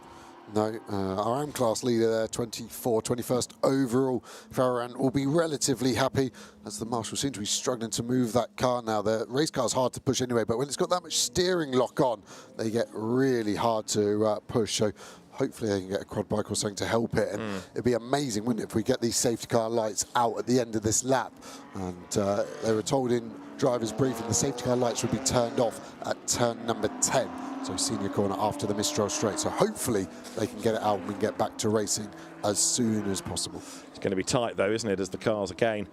Speaker 2: No, our M-Class leader there, 21st overall. Ferrand will be relatively happy, as the Marshal seem to be struggling to move that car now. The race car's hard to push anyway, but when it's got that much steering lock on, they get really hard to push. So hopefully they can get a quad bike or something to help it. And it'd be amazing, wouldn't it, if we get these safety car lights out at the end of this lap. And they were told in driver's briefing the safety car lights would be turned off at turn number 10. So senior corner after the Mistral straight. So hopefully they can get it out and we can get back to racing as soon as possible.
Speaker 1: It's going to be tight though, isn't it, as the cars again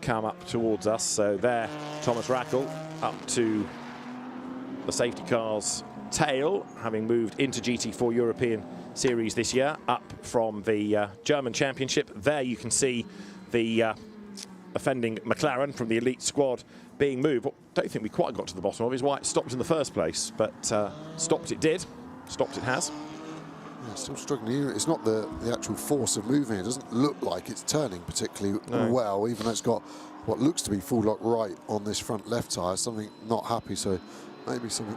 Speaker 1: come up towards us. So there, Thomas Rackel up to the safety car's tail, having moved into GT4 European Series this year, up from the German Championship. There you can see the offending McLaren from the elite squad being moved. Well, I don't think we quite got to the bottom of is why it stopped in the first place, but stopped it did. Stopped it has.
Speaker 2: Yeah, still struggling. It's not the actual force of moving. It doesn't look like it's turning particularly well, even though it's got what looks to be full lock right on this front left tyre. Something not happy, so maybe something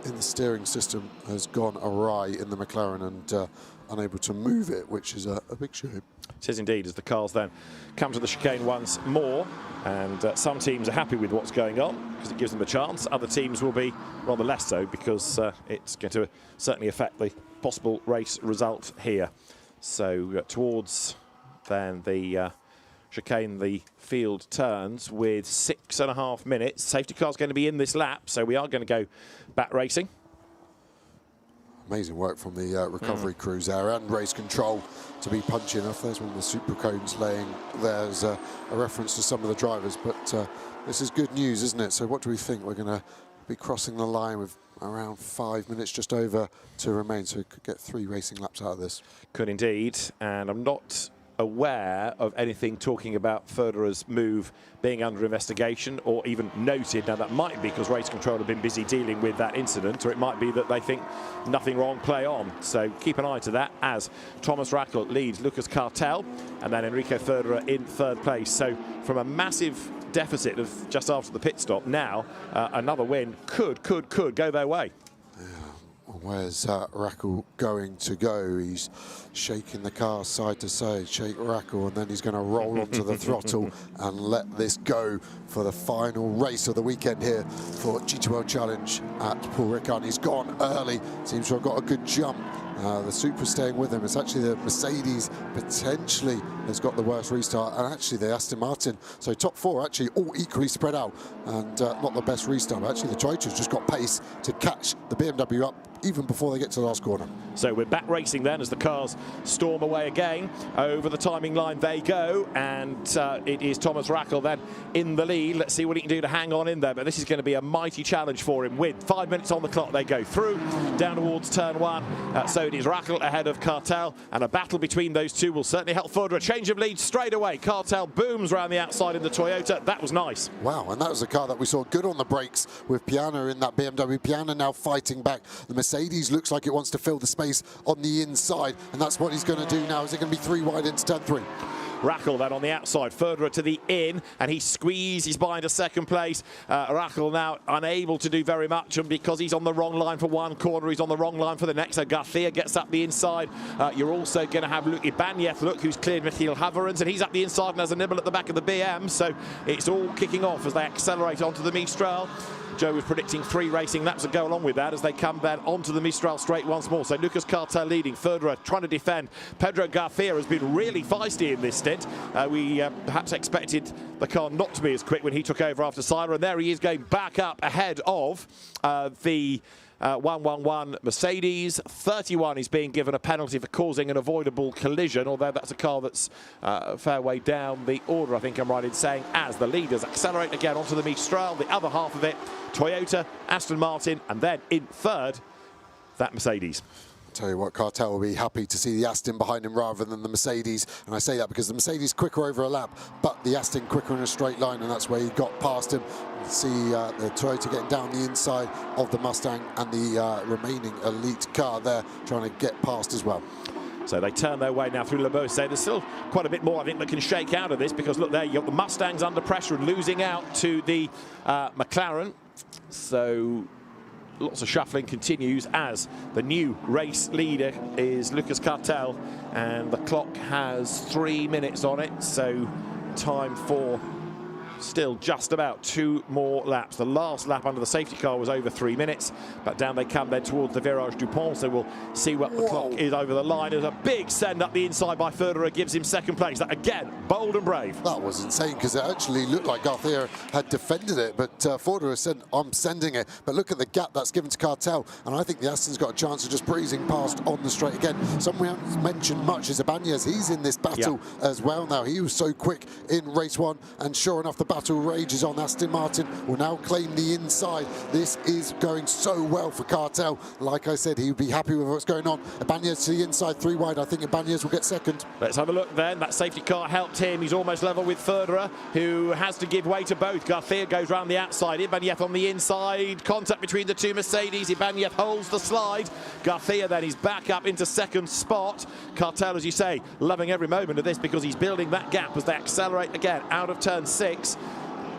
Speaker 2: in the steering system has gone awry in the McLaren and unable to move it, which is a big shame.
Speaker 1: It is indeed, as the cars then come to the chicane once more, and some teams are happy with what's going on because it gives them a chance. Other teams will be rather less so because it's going to certainly affect the possible race result here. So towards then the chicane, the field turns with 6.5 minutes. Safety car's going to be in this lap, so we are going to go back racing.
Speaker 2: Amazing work from the recovery crews there, and race control to be punching off. There's one of the super cones laying there as a reference to some of the drivers, but this is good news, isn't it? So what do we think? We're going to be crossing the line with around 5 minutes just over to remain, so we could get 3 racing laps out of this.
Speaker 1: Could indeed, and I'm not aware of anything talking about Federer's move being under investigation or even noted. Now that might be because race control have been busy dealing with that incident, or it might be that they think nothing wrong, play on. So keep an eye to that as Thomas Rackel leads Lucas Cartel and then Enrico Federer in third place. So from a massive deficit of just after the pit stop. Now, another win could go their way.
Speaker 2: Where's Ricard going to go? He's shaking the car side to side, shake Ricard, and then he's going to roll onto the throttle and let this go for the final race of the weekend here for GT World Challenge at Paul Ricard. He's gone early, seems to have got a good jump. The Supra staying with him. It's actually the Mercedes potentially has got the worst restart, and actually the Aston Martin. So top four actually all equally spread out, and not the best restart. But actually the Toyota's just got pace to catch the BMW up even before they get to the last corner.
Speaker 1: So we're back racing then as the cars storm away again. Over the timing line they go, and it is Thomas Ricard then in the lead. Let's see what he can do to hang on in there, but this is going to be a mighty challenge for him. With 5 minutes on the clock, they go through down towards turn one. So it is Ricard ahead of Cartel, and a battle between those two will certainly help further a change of lead straight away. Cartel booms around the outside in the Toyota. That was nice.
Speaker 2: Wow, and that was a car that we saw good on the brakes with Piana in that BMW. Piana now fighting back. The Mercedes looks like it wants to fill the space on the inside, and that's what he's going to do now. Is it going to be 3 wide into turn 3?
Speaker 1: Ricard then on the outside, further to the in, and he squeezes by into second place. Ricard now unable to do very much, and because he's on the wrong line for one corner, he's on the wrong line for the next. So Garcia gets up the inside. You're also going to have Luc Ibanez, look, who's cleared Michiel Haverens, and he's up the inside and has a nibble at the back of the BM. So it's all kicking off as they accelerate onto the Mistral. Joe was predicting 3 racing laps to go along with that as they come then onto the Mistral straight once more. So Lucas Cartel leading, Federer trying to defend. Pedro Garcia has been really feisty in this stint. We perhaps expected the car not to be as quick when he took over after Seiler, and there he is going back up ahead of the 111 Mercedes. 31 is being given a penalty for causing an avoidable collision, although that's a car that's a fair way down the order, I think I'm right in saying, as the leaders accelerate again onto the Mistral. The other half of it, Toyota, Aston Martin, and then in third, that Mercedes.
Speaker 2: Tell you what, Cartel will be happy to see the Aston behind him rather than the Mercedes, and I say that because the Mercedes quicker over a lap, but the Aston quicker in a straight line, and that's where he got past him. You see the Toyota getting down the inside of the Mustang, and the remaining elite car there trying to get past as well.
Speaker 1: So they turn their way now through Le Beauce. There's still quite a bit more, I think, that can shake out of this, because look there, you've got the Mustangs under pressure and losing out to the McLaren. So lots of shuffling continues as the new race leader is Lucas Cartel, and the clock has 3 minutes on it, so time for still just about 2 more laps. The last lap under the safety car was over 3 minutes, but down they come then towards the Virage du Pont, so we'll see what the clock is over the line. There's a big send up the inside by Federer, gives him second place. That again, bold and brave.
Speaker 2: That was insane, because it actually looked like Garcia had defended it, but Federer said, I'm sending it. But look at the gap that's given to Cartel, and I think the Aston's got a chance of just breezing past on the straight again. Someone we haven't mentioned much is Ibanez. He's in this battle as well now. He was so quick in race 1, and sure enough, the battle rages on. Aston Martin will now claim the inside. This is going so well for Cartel. Like I said, he would be happy with what's going on. Ibanez to the inside, 3 wide. I think Ibanez will get second.
Speaker 1: Let's have a look then. That safety car helped him. He's almost level with Federer, who has to give way to both. Garcia goes round the outside. Ibanez on the inside. Contact between the 2 Mercedes. Ibanez holds the slide. Garcia then is back up into second spot. Cartel, as you say, loving every moment of this, because he's building that gap as they accelerate again out of turn 6.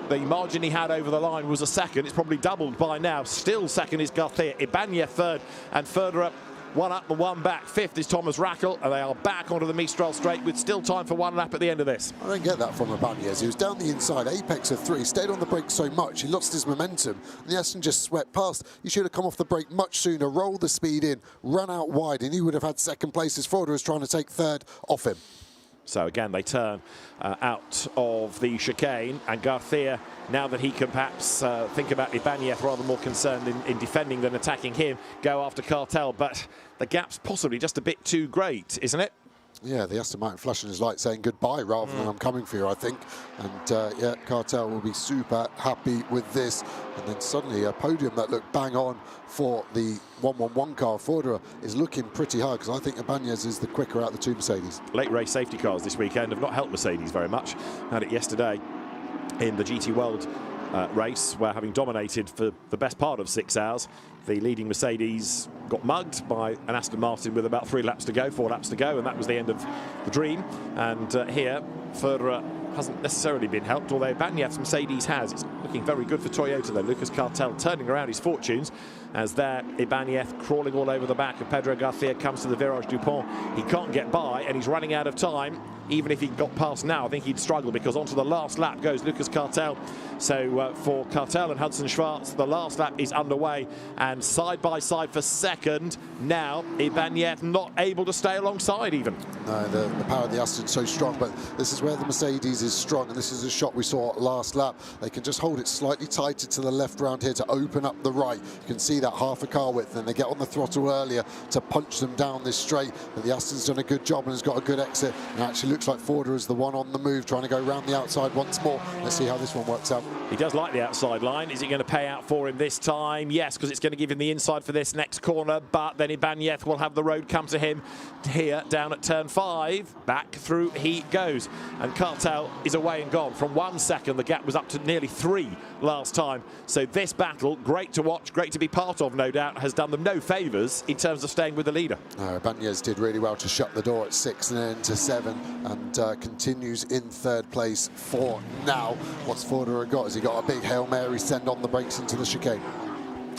Speaker 1: The margin he had over the line was a second. It's probably doubled by now. Still second is Garcia. Ibanez third, and Federer 1 up and 1 back. 5th is Thomas Ricard, and they are back onto the Mistral straight with still time for 1 lap at the end of this.
Speaker 2: I don't get that from Ibanez. He was down the inside, apex of 3, stayed on the brake so much, he lost his momentum, and the Aston just swept past. He should have come off the brake much sooner, rolled the speed in, run out wide, and he would have had second place as Federer was trying to take third off him.
Speaker 1: So again, they turn out of the chicane, and Garcia, now that he can perhaps think about Ibanez rather more concerned in defending than attacking him, go after Cartel. But the gap's possibly just a bit too great, isn't it?
Speaker 2: Yeah, the Aston Martin flashing his light saying goodbye rather than I'm coming for you, I think. And yeah, Cartel will be super happy with this. And then suddenly a podium that looked bang on for the 111 car. Federer is looking pretty hard, because I think Ibanez is the quicker out of the 2 Mercedes.
Speaker 1: Late race safety cars this weekend have not helped Mercedes very much. Had it yesterday in the GT World race, where having dominated for the best part of 6 hours, the leading Mercedes got mugged by an Aston Martin with about 3 laps to go, 4 laps to go, and that was the end of the dream. And here, Federer hasn't necessarily been helped, although Ibanez's Mercedes has. It's looking very good for Toyota, though. Lucas Cartel turning around his fortunes as there Ibanez crawling all over the back of Pedro Garcia comes to the Virage Dupont. He can't get by, and he's running out of time. Even if he got past now, I think he'd struggle, because onto the last lap goes Lucas Cartel. So for Cartel and Hudson Schwartz, the last lap is underway, and side by side for second. Now Ibanez not able to stay alongside even.
Speaker 2: No, the power of the Aston's so strong, but this is where the Mercedes is strong, and this is a shot we saw last lap. They can just hold it slightly tighter to the left round here to open up the right. You can see that half a car width, and they get on the throttle earlier to punch them down this straight. But the Aston's done a good job and has got a good exit, and actually looks like Forder is the one on the move, trying to go round the outside once more. Let's see how this one works out.
Speaker 1: He does like the outside line. Is it going to pay out for him this time? Yes, because it's going to give him the inside for this next corner, but then Ibanez will have the road come to him here down at turn 5. Back through he goes, and Cartel is away and gone. From 1 second, the gap was up to nearly 3 last time. So this battle, great to watch, great to be part of, no doubt, has done them no favours in terms of staying with the leader.
Speaker 2: Ibanez did really well to shut the door at 6 and then to 7, and continues in 3rd place for now. What's Forder got? Has he got a big Hail Mary send on the brakes into the chicane?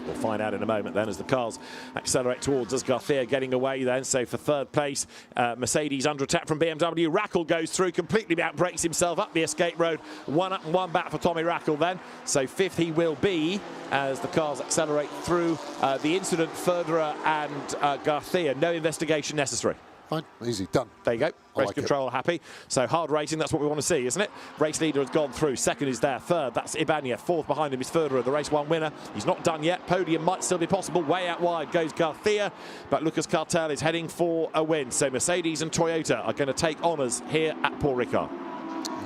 Speaker 1: We'll find out in a moment then as the cars accelerate towards us. Garcia getting away then. So for 3rd place, Mercedes under attack from BMW. Rackle goes through, completely outbrakes himself up the escape road. 1 up and 1 back for Tommy Rackle then. So 5th he will be as the cars accelerate through the incident. Federer and Garcia, no investigation necessary.
Speaker 2: Fine, easy, done.
Speaker 1: There you go. Race
Speaker 2: like
Speaker 1: control happy. So hard racing, that's what we want to see, isn't it? Race leader has gone through. 2nd is there. 3rd, that's Ibanez. 4th behind him is Federer, the race 1 winner. He's not done yet. Podium might still be possible. Way out wide goes Garcia, but Lucas Cartel is heading for a win. So Mercedes and Toyota are going to take honours here at Paul Ricard.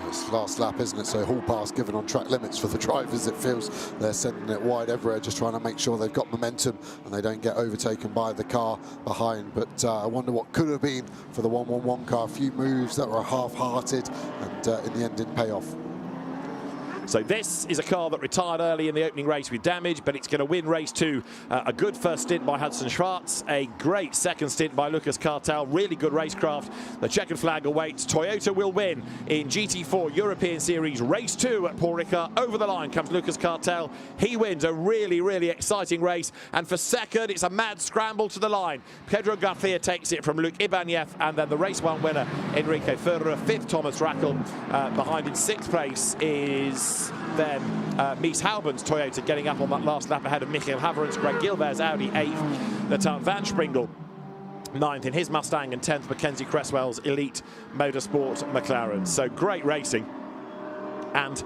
Speaker 2: It's last lap, isn't it? So hall pass given on track limits for the drivers. It feels they're sending it wide everywhere, just trying to make sure they've got momentum and they don't get overtaken by the car behind. But I wonder what could have been for the 111 car. A few moves that were half-hearted and in the end didn't pay off.
Speaker 1: So this is a car that retired early in the opening race with damage, but it's going to win race 2. A good first stint by Hudson Schwartz, a great second stint by Lucas Cartel, really good racecraft. The checkered flag awaits. Toyota will win in GT4 European Series race 2 at Paul Ricard. Over the line comes Lucas Cartel. He wins a really, really exciting race. And for 2nd, it's a mad scramble to the line. Pedro Garcia takes it from Luc Ibanez, and then the race 1 winner, Enrique Federer. 5th, Thomas Rackle. Behind in 6th place is then Mies Houben's Toyota getting up on that last lap ahead of Michael Haverens. Greg Gilbert's Audi 8th. Nathan Van Springel 9th in his Mustang, and 10th Mackenzie Cresswell's Elite Motorsport McLaren. So great racing, and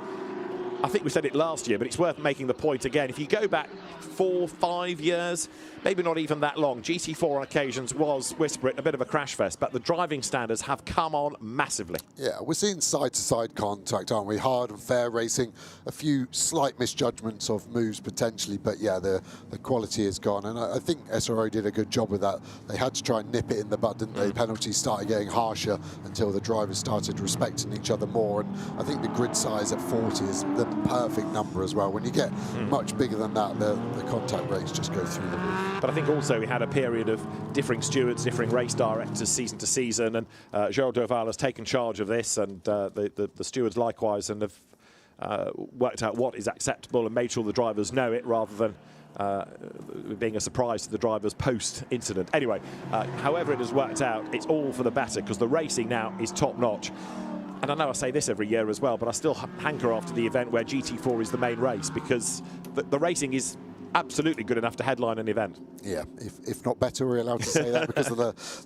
Speaker 1: I think we said it last year, but it's worth making the point again. If you go back 4-5 years, maybe not even that long, GT4 on occasions was, whisper it, a bit of a crash fest, but the driving standards have come on massively.
Speaker 2: Yeah, we're seeing side-to-side contact, aren't we? Hard and fair racing, a few slight misjudgments of moves potentially, but yeah, the quality is gone, and I think SRO did a good job with that. They had to try and nip it in the bud, didn't they? Penalties started getting harsher until the drivers started respecting each other more, and I think the grid size at 40 is the perfect number as well. When you get much bigger than that, the contact rates just go through the roof.
Speaker 1: But I think also we had a period of differing stewards, differing race directors season to season, and Gerald Durval has taken charge of this, and the stewards likewise, and have worked out what is acceptable and made sure the drivers know it, rather than being a surprise to the drivers post-incident. Anyway, however it has worked out, it's all for the better, because the racing now is top-notch. And I know I say this every year as well, but I still hanker after the event where GT4 is the main race, because the racing is absolutely good enough to headline an event. Yeah,
Speaker 2: if not better, we're allowed to say that because of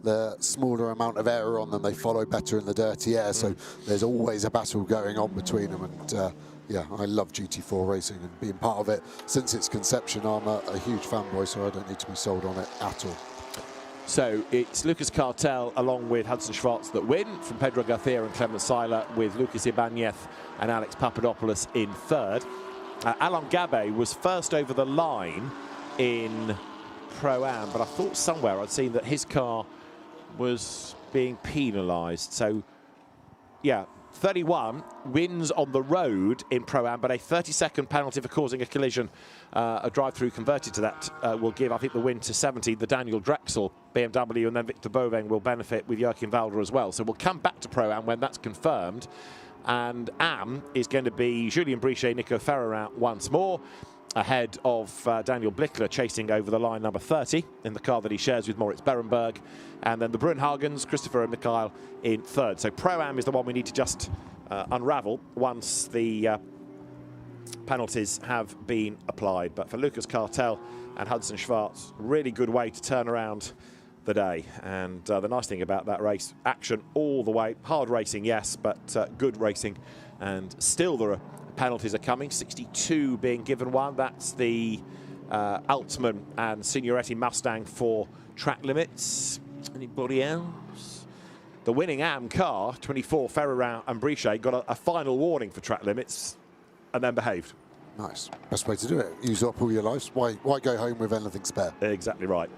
Speaker 2: the smaller amount of error on them. They follow better in the dirty air, so there's always a battle going on between them. And yeah, I love GT4 racing and being part of it since its conception. I'm a huge fanboy, so I don't need to be sold on it at all.
Speaker 1: So it's Lucas Cartel along with Hudson Schwartz that win, from Pedro Garcia and Clement Seiler, with Lucas Ibanez and Alex Papadopoulos in 3rd. Alain Gabet was first over the line in Pro-Am, but I thought somewhere I'd seen that his car was being penalised. So, yeah, 31 wins on the road in Pro-Am, but a 30-second penalty for causing a collision. A drive-through converted to that will give, I think, the win to 70. The Daniel Drexel BMW, and then Victor Boveng will benefit with Joachim Valder as well. So we'll come back to Pro-Am when that's confirmed. And AM is going to be Julien Brichet, Nico Ferreira once more, ahead of Daniel Blickler chasing over the line number 30 in the car that he shares with Moritz Berenberg. And then the Brunhagens, Christopher and Mikhail in third. So Pro-Am is the one we need to just unravel once the penalties have been applied. But for Lucas Cartel and Hudson Schwartz, really good way to turn around the day. And the nice thing about that race, action all the way, hard racing, yes, but good racing. And still there are penalties are coming, 62 being given one. That's the Altman and Signoretti Mustang for track limits. Anybody else? The winning AM car, 24, Ferreira and Brichet, got a final warning for track limits and then behaved.
Speaker 2: Nice. Best way to do it. Use up all your lives. Why go home with anything spare?
Speaker 1: Exactly right.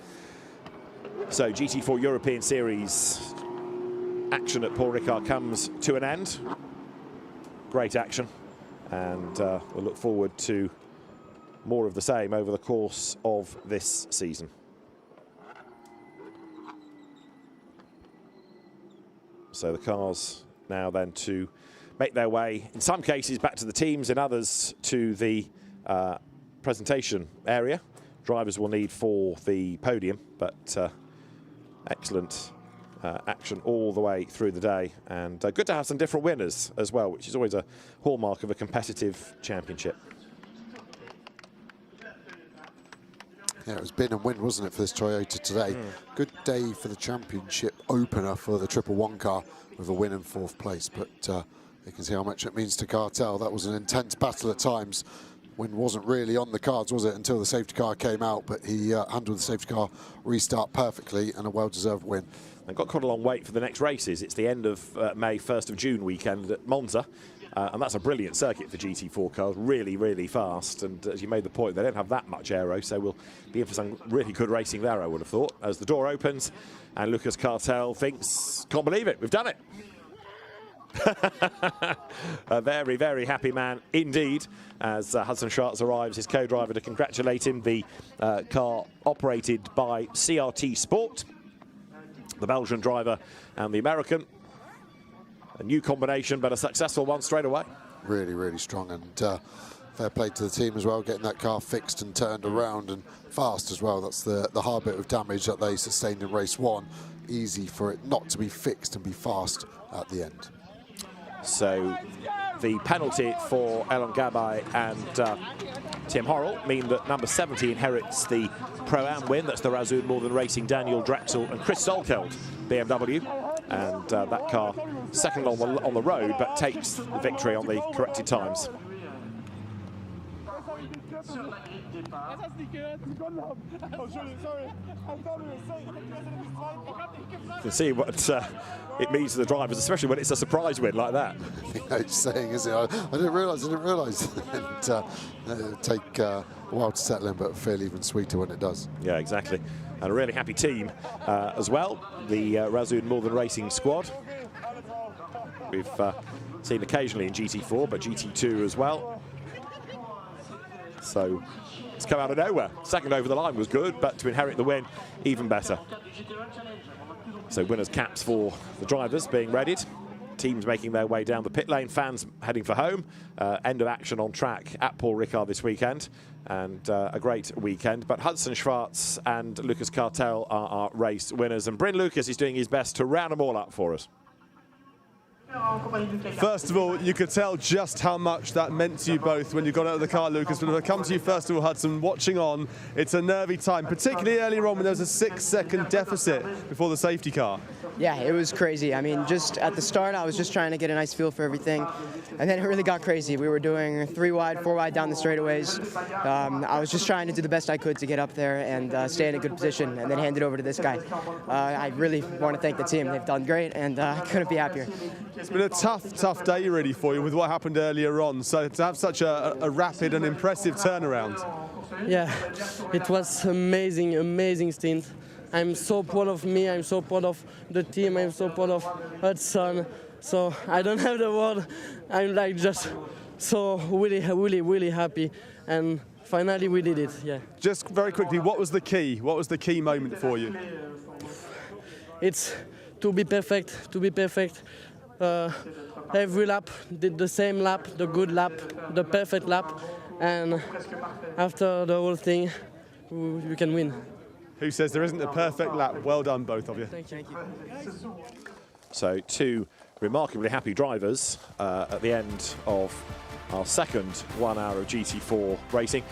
Speaker 1: So GT4 European Series action at Paul Ricard comes to an end. Great action. And we'll look forward to more of the same over the course of this season. So the cars now then to make their way, in some cases, back to the teams, in others to the presentation area. Drivers will need for the podium, but excellent action all the way through the day. And good to have some different winners as well, which is always a hallmark of a competitive championship.
Speaker 2: Yeah, it was bin and win, wasn't it, for this Toyota today? Good day for the championship opener for the 111 car with a win in 4th place. But you can see how much it means to Cartel. That was an intense battle at times. Win wasn't really on the cards, was it, until the safety car came out, but he handled the safety car restart perfectly and a well-deserved win.
Speaker 1: They've got quite a long wait for the next races. It's the end of May, 1st of June weekend at Monza. And that's a brilliant circuit for GT4 cars, really, really fast. And as you made the point, they don't have that much aero, so we'll be in for some really good racing there, I would have thought, as the door opens and Lucas Cartel thinks, can't believe it, we've done it. A very, very happy man indeed as Hudson Schwartz arrives, his co-driver, to congratulate him. The car operated by CRT Sport, the Belgian driver and the American. A new combination, but a successful one straight away.
Speaker 2: Really, really strong, and fair play to the team as well, getting that car fixed and turned around and fast as well. That's the hard bit of damage that they sustained in race 1. Easy for it not to be fixed and be fast at the end.
Speaker 1: So the penalty for Elon Gabay and Tim Horrell mean that number 70 inherits the Pro-Am win. That's the Razzoon Northern Racing, Daniel Drexel and Chris Solkeld BMW. And that car second on the road, but takes the victory on the corrected times. You can see what it means to the drivers, especially when it's a surprise win like that.
Speaker 2: It's saying, isn't it? I didn't realise. And it'll take a while to settle in, but feel even sweeter when it does.
Speaker 1: Yeah, exactly. And a really happy team as well, the Razzoon Northern Racing squad. We've seen occasionally in GT4, but GT2 as well. So it's come out of nowhere. Second over the line was good, but to inherit the win, even better. So winners' caps for the drivers being readied. Teams making their way down the pit lane, fans heading for home. End of action on track at Paul Ricard this weekend. And a great weekend. But Hudson Schwartz and Lucas Cartel are our race winners. And Bryn Lucas is doing his best to round them all up for us.
Speaker 3: First of all, you could tell just how much that meant to you both when you got out of the car, Lucas. But if I come to you first of all, Hudson, watching on, it's a nervy time, particularly earlier on when there was a 6-second deficit before the safety car.
Speaker 9: Yeah, it was crazy. I mean, just at the start, I was just trying to get a nice feel for everything. And then it really got crazy. We were doing 3 wide, 4 wide down the straightaways. I was just trying to do the best I could to get up there and stay in a good position and then hand it over to this guy. I really want to thank the team. They've done great, and I couldn't be happier.
Speaker 3: It's been a tough day really for you with what happened earlier on. So to have such a rapid and impressive turnaround.
Speaker 10: Yeah, it was amazing stint. I'm so proud of me, I'm so proud of the team, I'm so proud of Hudson. So I don't have the word. I'm like just so really happy. And finally we did it, yeah.
Speaker 3: Just very quickly, what was the key? What was the key moment for you?
Speaker 10: It's to be perfect. every lap, did the same lap, the good lap, the perfect lap, and after the whole thing, we can win.
Speaker 3: Who says there isn't a perfect lap? Well done, both of you.
Speaker 10: Thank you.
Speaker 1: So two remarkably happy drivers at the end of our second 1 hour of GT4 racing.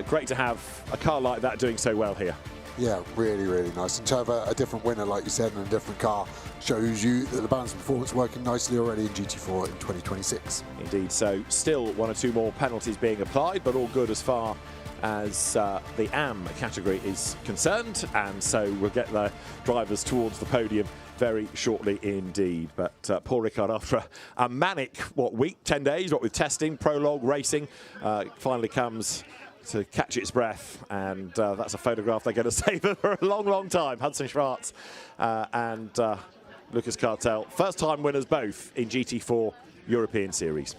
Speaker 1: Great to have a car like that doing so well here.
Speaker 2: Yeah, really, really nice. And to have a different winner, like you said, and a different car shows you that the balance of performance working nicely already in GT4 in 2026.
Speaker 1: Indeed, so still 1 or 2 more penalties being applied, but all good as far as the AM category is concerned, and so we'll get the drivers towards the podium very shortly indeed. But Paul Ricard, after a manic, week, 10 days, with testing, prologue, racing, finally comes to catch its breath, and that's a photograph they're going to savour for a long, long time. Hudson Schwartz and Lucas Cartel, first-time winners both in GT4 European Series.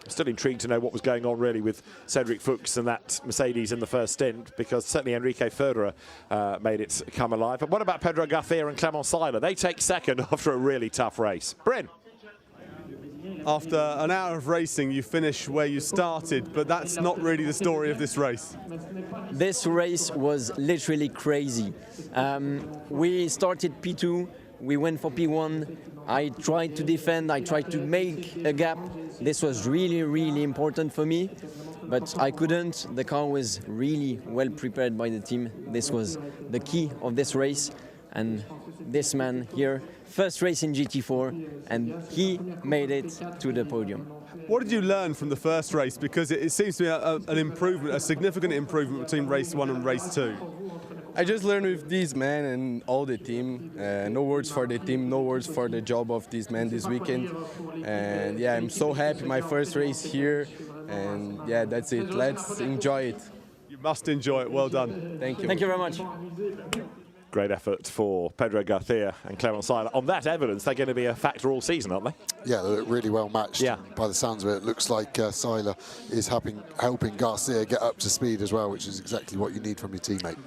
Speaker 1: Still intrigued to know what was going on really with Cedric Fuchs and that Mercedes in the first stint, because certainly Enrique Federer made it come alive. But what about Pedro Garcia and Clement Seiler? They take second after a really tough race. Bryn.
Speaker 3: After an hour of racing, you finish where you started, but that's not really the story of this race.
Speaker 11: This race was literally crazy. We started P2, we went for P1. I tried to defend, I tried to make a gap. This was really, really important for me, but I couldn't. The car was really well prepared by the team. This was the key of this race, and this man here, first race in GT4, and he made it to the podium.
Speaker 3: What did you learn from the first race? Because it seems to be an improvement, a significant improvement between race 1 and race 2.
Speaker 12: I just learned with these men and all the team. No words for the team, no words for the job of these men this weekend. And yeah, I'm so happy, my first race here. And yeah, that's it. Let's enjoy it.
Speaker 3: You must enjoy it. Well done.
Speaker 12: Thank you.
Speaker 11: Thank you very much.
Speaker 1: Great effort for Pedro Garcia and Clement Seiler. On that evidence, they're going to be a factor all season, aren't they?
Speaker 2: Yeah, they look really well matched.
Speaker 1: Yeah.
Speaker 2: By the sounds of it, it looks like Seiler is helping Garcia get up to speed as well, which is exactly what you need from your teammate.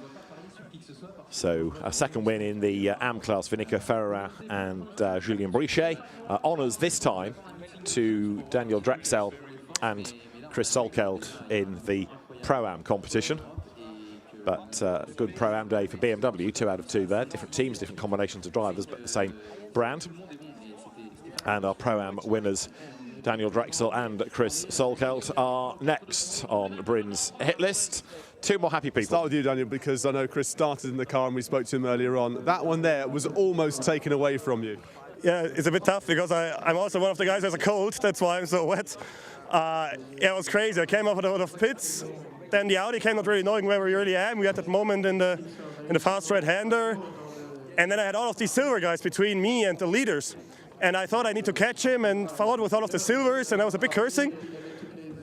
Speaker 1: So a second win in the AM class for Nico Ferreira and Julien Brichet. Honours this time to Daniel Drexel and Chris Solkeld in the Pro-Am competition. But good Pro-Am day for BMW, 2 out of 2 there. Different teams, different combinations of drivers, but the same brand. And our Pro-Am winners, Daniel Drexel and Chris Solkeld, are next on Bryn's hit list. 2 more happy people.
Speaker 3: Start with you, Daniel, because I know Chris started in the car and we spoke to him earlier on. That one there was almost taken away from you.
Speaker 13: Yeah, it's a bit tough because I'm also one of the guys who has a cold. That's why I'm so wet. Yeah, it was crazy. I came off a lot of pits. Then the Audi came not really knowing where we really am. We had that moment in the fast right-hander. And then I had all of these silver guys between me and the leaders. And I thought I need to catch him and followed with all of the silvers, and I was a bit cursing.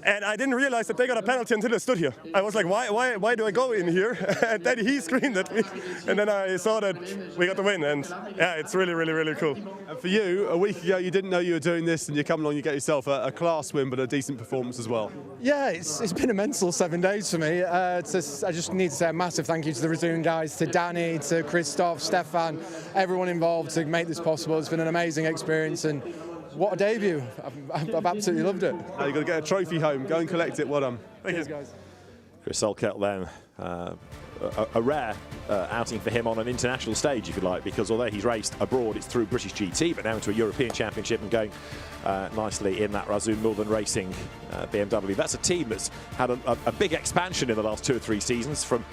Speaker 13: And I didn't realize that they got a penalty until I stood here. I was like, why do I go in here? And then he screamed at me. And then I saw that we got the win. And yeah, it's really, really, really cool.
Speaker 3: And for you, a week ago, you didn't know you were doing this, and you come along, you get yourself a class win, but a decent performance as well.
Speaker 14: Yeah, it's been a mental 7 days for me. I just need to say a massive thank you to the Resume guys, to Danny, to Christoph, Stefan, everyone involved to make this possible. It's been an amazing experience, and what a debut. I've absolutely loved it.
Speaker 3: Now you've got to get a trophy home. Go and collect it. Well done.
Speaker 14: Cheers, guys.
Speaker 1: Chris Solkeld then, a rare outing for him on an international stage, if you like, because although he's raced abroad, it's through British GT, but now into a European Championship and going nicely in that Razum Northern Racing BMW. That's a team that's had a big expansion in the last 2 or 3 seasons, from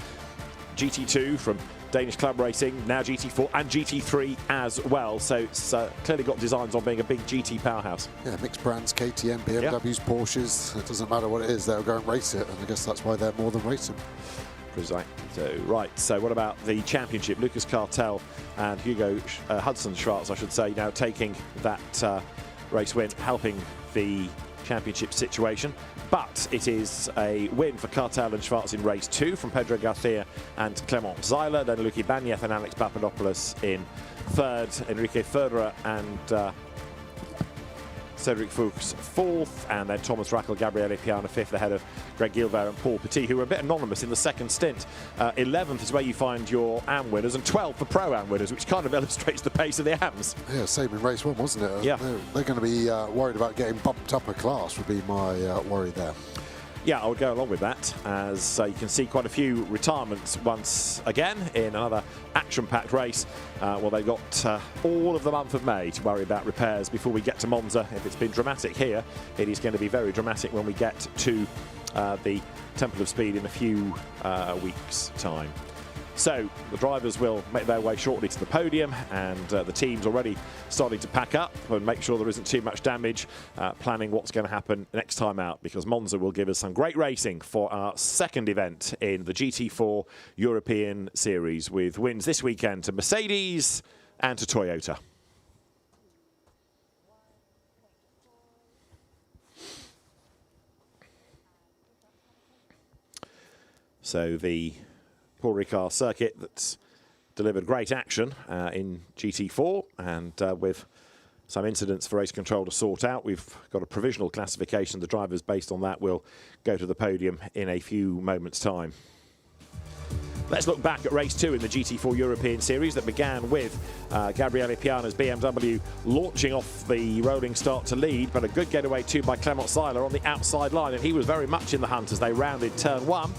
Speaker 1: GT2, from Danish Club Racing, now GT4 and GT3 as well. So it's clearly got designs on being a big GT powerhouse.
Speaker 2: Yeah, mixed brands, KTM, BMWs, Porsches. It doesn't matter what it is, they'll go and race it. And I guess that's why they're more than racing.
Speaker 1: So what about the championship? Lucas Cartel and Hudson Schwartz, I should say, now taking that race win, helping the championship situation. But it is a win for Cartel and Schwartz in race 2 from Pedro Garcia and Clement Seiler, then Luki Banyeth and Alex Papadopoulos in 3rd, Enrique Federer and Cedric Fuchs 4th, and then Thomas Rackel, Gabriele Piana 5th, ahead of Greg Gilbert and Paul Petit, who were a bit anonymous in the second stint. 11th is where you find your AM winners, and 12th for Pro AM winners, which kind of illustrates the pace of the AMs.
Speaker 2: Yeah, same in race 1, wasn't it?
Speaker 1: Yeah.
Speaker 2: They're going to be worried about getting bumped up a class, would be my worry there.
Speaker 1: Yeah, I would go along with that, as you can see quite a few retirements once again in another action-packed race. Well, they've got all of the month of May to worry about repairs before we get to Monza. If it's been dramatic here, it is going to be very dramatic when we get to the Temple of Speed in a few weeks' time. So the drivers will make their way shortly to the podium, and the team's already starting to pack up and make sure there isn't too much damage, planning what's going to happen next time out, because Monza will give us some great racing for our second event in the GT4 European Series, with wins this weekend to Mercedes and to Toyota. So the Paul Ricard circuit that's delivered great action in GT4, and with some incidents for race control to sort out, we've got a provisional classification. The drivers based on that will go to the podium in a few moments' time. Let's look back at race 2 in the GT4 European Series that began with Gabriele Piana's BMW launching off the rolling start to lead, but a good getaway too by Clement Seiler on the outside line, and he was very much in the hunt as they rounded turn 1.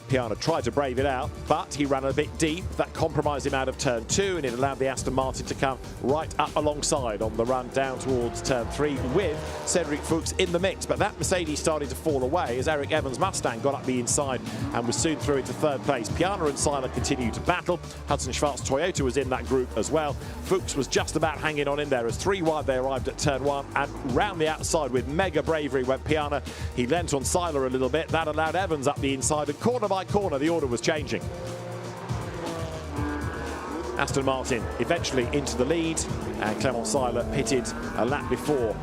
Speaker 1: Piana tried to brave it out, but he ran a bit deep. That compromised him out of turn 2, and it allowed the Aston Martin to come right up alongside on the run down towards turn 3 with Cedric Fuchs in the mix. But that Mercedes started to fall away as Eric Evans' Mustang got up the inside and was soon through into 3rd place. Piana and Seiler continued to battle. Hudson Schwartz Toyota was in that group as well. Fuchs was just about hanging on in there as 3 wide they arrived at turn 1, and round the outside with mega bravery went Piana. He lent on Seiler a little bit. That allowed Evans up the inside, and corner by corner the order was changing. Aston Martin eventually into the lead, and Clement Seiler pitted a lap before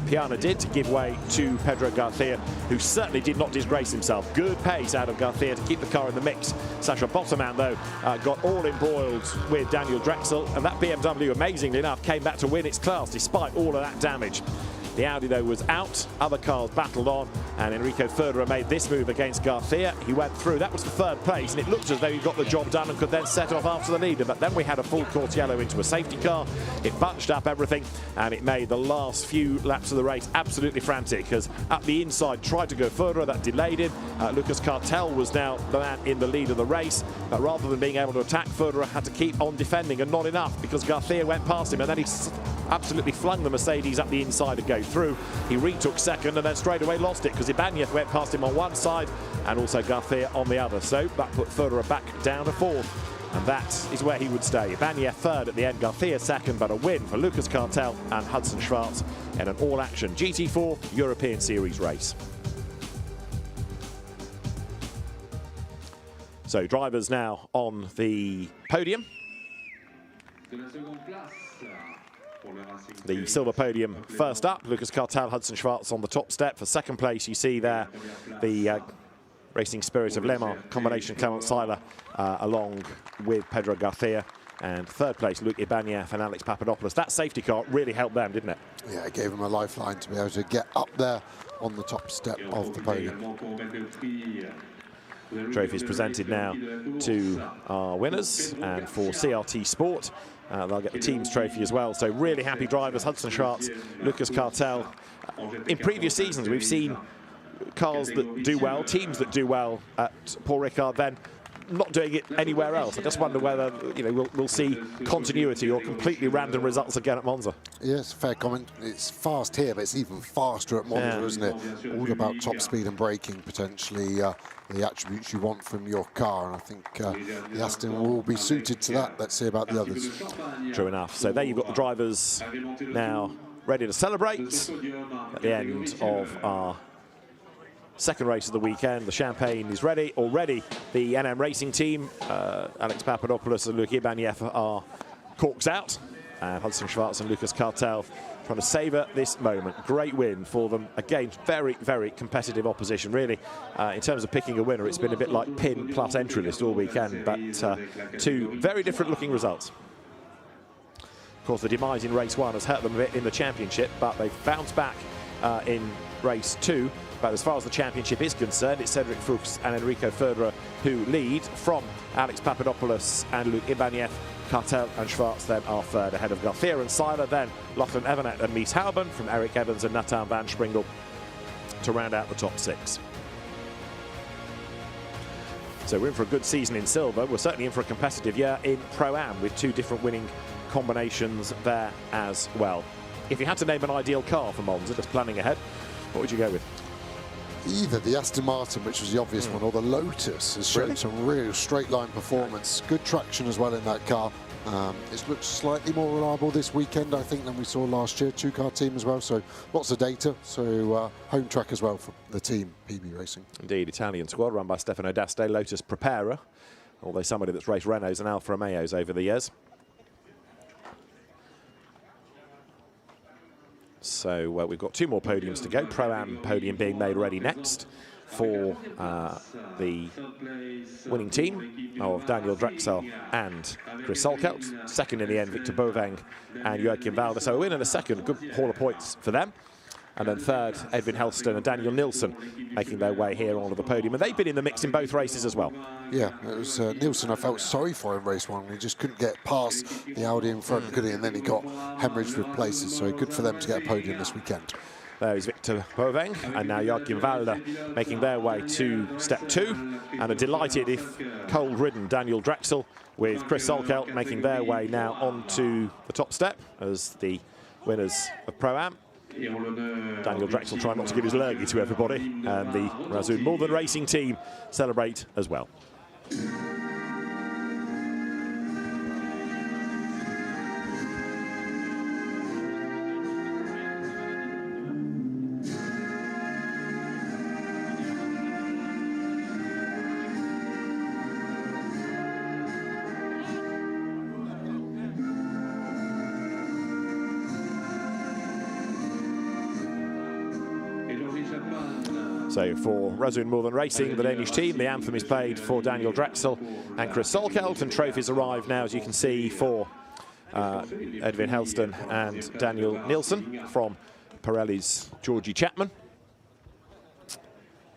Speaker 1: Piana did, to give way to Pedro Garcia, who certainly did not disgrace himself. Good pace out of Garcia to keep the car in the mix. Sasha Botterman, though, got all embroiled with Daniel Drexel, and that BMW, amazingly enough, came back to win its class despite all of that damage. The Audi, though, was out. Other cars battled on, and Enrico Ferderer made this move against Garcia. He went through. That was for 3rd place, and it looked as though he got the job done and could then set off after the leader. But then we had a full course yellow into a safety car. It bunched up everything, and it made the last few laps of the race absolutely frantic, because up the inside tried to go Ferderer. That delayed him. Lucas Cartel was now the man in the lead of the race, but rather than being able to attack, Ferderer had to keep on defending, and not enough, because Garcia went past him, and then he absolutely flung the Mercedes up the inside to go through. He retook 2nd and then straight away lost it, because Ibanez went past him on one side and also Garcia on the other. So that put Ferderer back down to 4th, and that is where he would stay. Ibanez 3rd at the end, Garcia 2nd, but a win for Lucas Cartel and Hudson Schwartz in an all-action GT4 European Series race. So drivers now on the podium. The silver podium first up, Lucas Cartel, Hudson Schwartz on the top step. For 2nd place, you see there the Racing Spirit of Le Mans combination, Clement Seiler, along with Pedro Garcia. And 3rd place, Luc Ibanez and Alex Papadopoulos. That safety car really helped them, didn't it?
Speaker 2: Yeah, it gave them a lifeline to be able to get up there on the top step of the podium.
Speaker 1: Trophies presented now to our winners, and for CRT Sport, they'll get the team's trophy as well. So really happy drivers, Hudson Schwartz, Lucas Cartel. In previous seasons, we've seen cars that do well, teams that do well at Paul Ricard, then not doing it anywhere else. I just wonder whether we'll see continuity or completely random results again at Monza.
Speaker 2: Yes, fair comment. It's fast here, but it's even faster at Monza, isn't it? All about top speed and braking, potentially the attributes you want from your car, and I think the Aston will be suited to that. Let's see about the others.
Speaker 1: True enough. So there you've got the drivers now ready to celebrate at the end of our 2nd race of the weekend. The champagne is ready already. The NM Racing team, Alex Papadopoulos and Luc Ibanez, are corks out. Hudson Schwartz and Lucas Cartel trying to savour this moment. Great win for them. Again, very, very competitive opposition, really. In terms of picking a winner, it's been a bit like pin plus entry list all weekend, but 2 very different looking results. course, the demise in race 1 has hurt them a bit in the championship, but they've bounced back in race 2. But as far as the championship is concerned, it's Cedric Fuchs and Enrico Federer who lead, from Alex Papadopoulos and Luc Ibanez. Cartel and Schwartz then are third, ahead of Garcia and Seiler, then Lachlan Evernet and Mies Houben, from Eric Evans and Nathan van Springel to round out the top 6. So we're in for a good season in silver. We're certainly in for a competitive year in Pro-Am, with 2 different winning combinations there as well. If you had to name an ideal car for Monza, just planning ahead, what would you go with?
Speaker 2: Either the Aston Martin, which was the obvious one, or the Lotus has shown some real straight line performance. Good traction as well in that car. It's looked slightly more reliable this weekend, I think, than we saw last year. 2-car team as well, so lots of data. So home track as well for the team, PB Racing.
Speaker 1: Indeed, Italian squad run by Stefano D'Aste, Lotus Prepara, although somebody that's raced Renaults and Alfa Romeos over the years. So we've got 2 more podiums to go. Pro-Am podium being made ready next for the winning team of Daniel Drexel and Chris Solkelt. Second in the end, Victor Boveng and Joachim Walder. So a win and a second, good haul of points for them. And then third, Edwin Helston and Daniel Nilsson making their way here onto the podium. And they've been in the mix in both races as well.
Speaker 2: Yeah, it was Nilsson. I felt sorry for in race 1. He just couldn't get past the Audi in front, could he? And then he got hemorrhaged with places. So good for them to get a podium this weekend.
Speaker 1: There is Victor Boveng and now Joachim Walder making their way to step 2. And a delighted, if cold-ridden, Daniel Drexel with Chris Solkelt making their way now onto the top step as the winners of Pro-Am. Daniel Drexel trying not to give his lurgy to everybody, and the Razzoon Malvern Racing team celebrate as well. So for Razzoon Malvern Racing, the Danish team, the anthem is played for Daniel Drexel and Chris Solkelt, and trophies arrive now, as you can see, for Edwin Helston and Daniel Nilsson from Pirelli's Georgie Chapman.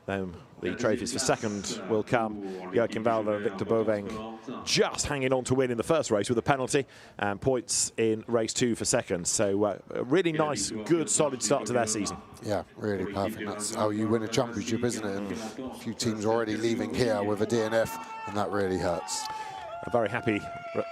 Speaker 1: Then the trophies for second will come Joachim Walder and Victor Boveng, just hanging on to win in the first race with a penalty, and points in race 2 for second. So a really nice, good, solid start to their season.
Speaker 2: Yeah, really perfect. That's how you win a championship, isn't it? And a few teams already leaving here with a DNF, and that really hurts.
Speaker 1: A very happy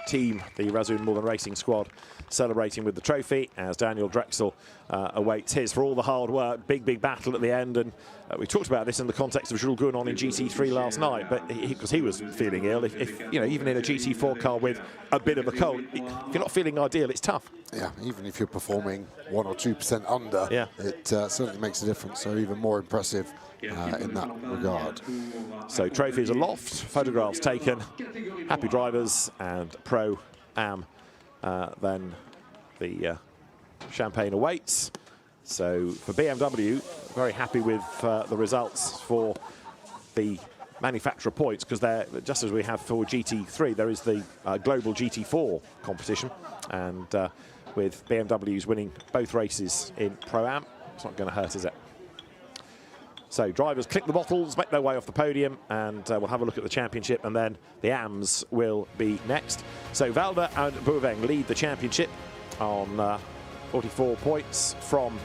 Speaker 1: team, the Razzoon Malvern Racing squad, celebrating with the trophy as Daniel Drexel awaits his for all the hard work. Big battle at the end, and we talked about this in the context of Jules Gounon in GT3 last night, but because he was feeling ill. If you know, even in a GT4 car with a bit of a cold, if you're not feeling ideal, it's tough.
Speaker 2: Yeah, even if you're performing 1 or 2% under,
Speaker 1: yeah,
Speaker 2: it certainly makes a difference. So even more impressive in that regard.
Speaker 1: So trophies aloft, photographs taken, happy drivers, and Pro-Am. Then the champagne awaits. So for BMW, very happy with the results for the manufacturer points, because they're just as we have for GT3, there is the global GT4 competition, and with BMWs winning both races in Pro-Am, it's not going to hurt, is it? So drivers click the bottles, make their way off the podium, and we'll have a look at the championship, and then the AMs will be next. So Walder and Boveng lead the championship on 44 points from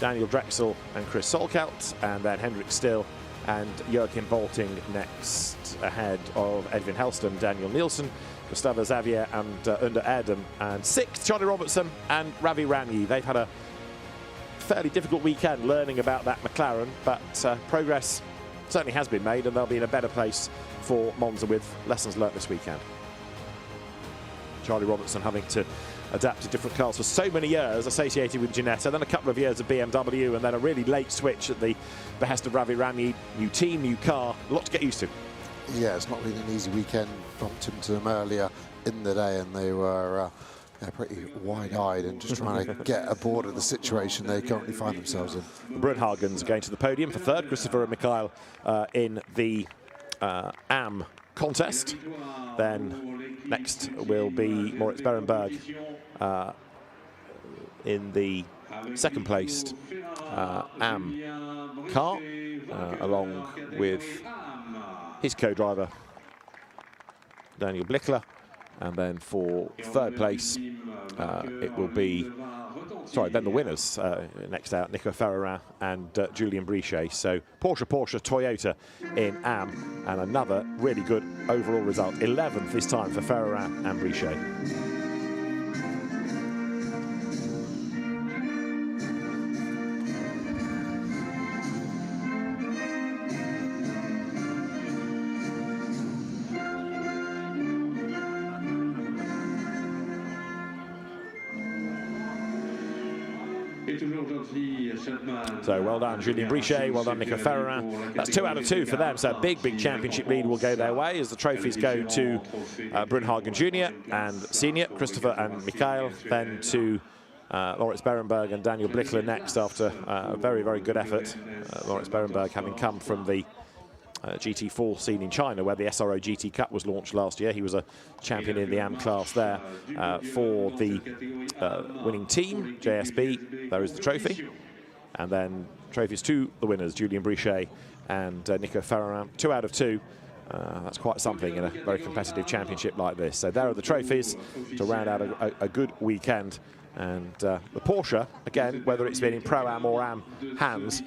Speaker 1: Daniel Drexel and Chris Solkelt, and then Hendrik Still and Joachim Bolting next, ahead of Edwin Helston, Daniel Nilsson, Gustavo Xavier and Under Erdem, and sixth, Charlie Robertson and Ravi Ramyi. They've had a fairly difficult weekend learning about that McLaren, but progress certainly has been made, and they'll be in a better place for Monza with lessons learnt this weekend. Charlie Robertson having to adapt to different cars for so many years, associated with Ginetta, then a couple of years of BMW, and then a really late switch at the behest of Ravi Ramyi. New team, new car, a lot to get used to.
Speaker 2: Yeah, it's not been an easy weekend. Bumped into them earlier in the day, and they were pretty wide-eyed and just trying to get aboard of the situation they currently find themselves in.
Speaker 1: Brunhagen's going to the podium for third, Christopher and Mikhail in the AM contest. Then next will be Moritz Berenberg in the second placed AM car, along with his co-driver Daniel Blichler. And then for third place, it will be, then the winners next out, Nico Ferreira and Julien Brichet. So Porsche, Toyota in AM, and another really good overall result. 11th this time for Ferreira and Brichet. So well done, Julien Brichet, well done, Nico Ferreira. That's 2 out of 2 for them, so a big championship lead will go their way as the trophies go to Brunhagen Jr. and Senior, Christopher and Mikhail, then to Lawrence Berenberg and Daniel Blichler next after a very, very good effort. Lawrence Berenberg having come from the GT4 scene in China, where the SRO GT Cup was launched last year. He was a champion in the AM class there. For the winning team, JSB, there is the trophy. And then trophies to the winners, Julien Brichet and Nico Ferreira. 2 out of 2. That's quite something in a very competitive championship like this. So there are the trophies to round out a good weekend. And the Porsche, again, whether it's been in Pro-Am or AM hands,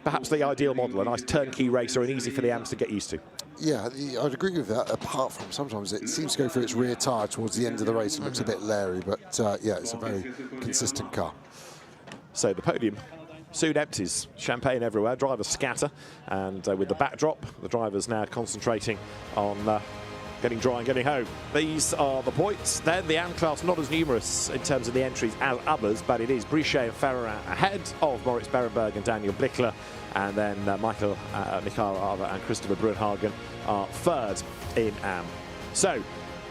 Speaker 1: perhaps the ideal model, a nice turnkey racer and easy for the AMs to get used to.
Speaker 2: Yeah, I'd agree with that, apart from sometimes it seems to go through its rear tyre towards the end of the race and looks a bit leery, but yeah, it's a very consistent car.
Speaker 1: So the podium soon empties, champagne everywhere, drivers scatter, and with the backdrop, the drivers now concentrating on getting dry and getting home. These are the points. Then the AM class not as numerous in terms of the entries as others, but it is Brichet and Ferreira ahead of Moritz Berenberg and Daniel Blichler, and then Mikhail Arver and Christopher Brunhagen are third in AM. So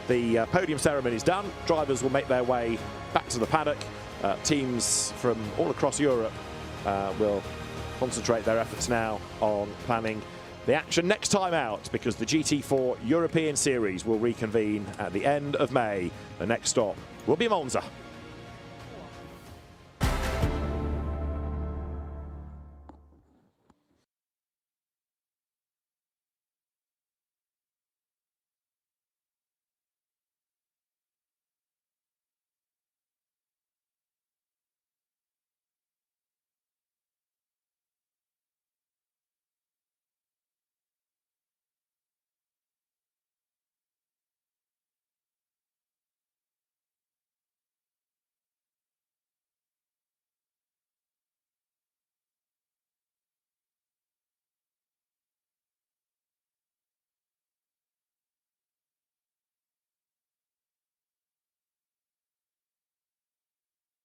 Speaker 1: the podium ceremony is done. Drivers will make their way back to the paddock. Teams from all across Europe will concentrate their efforts now on planning the action next time out, because the GT4 European Series will reconvene at the end of May. The next stop will be Monza.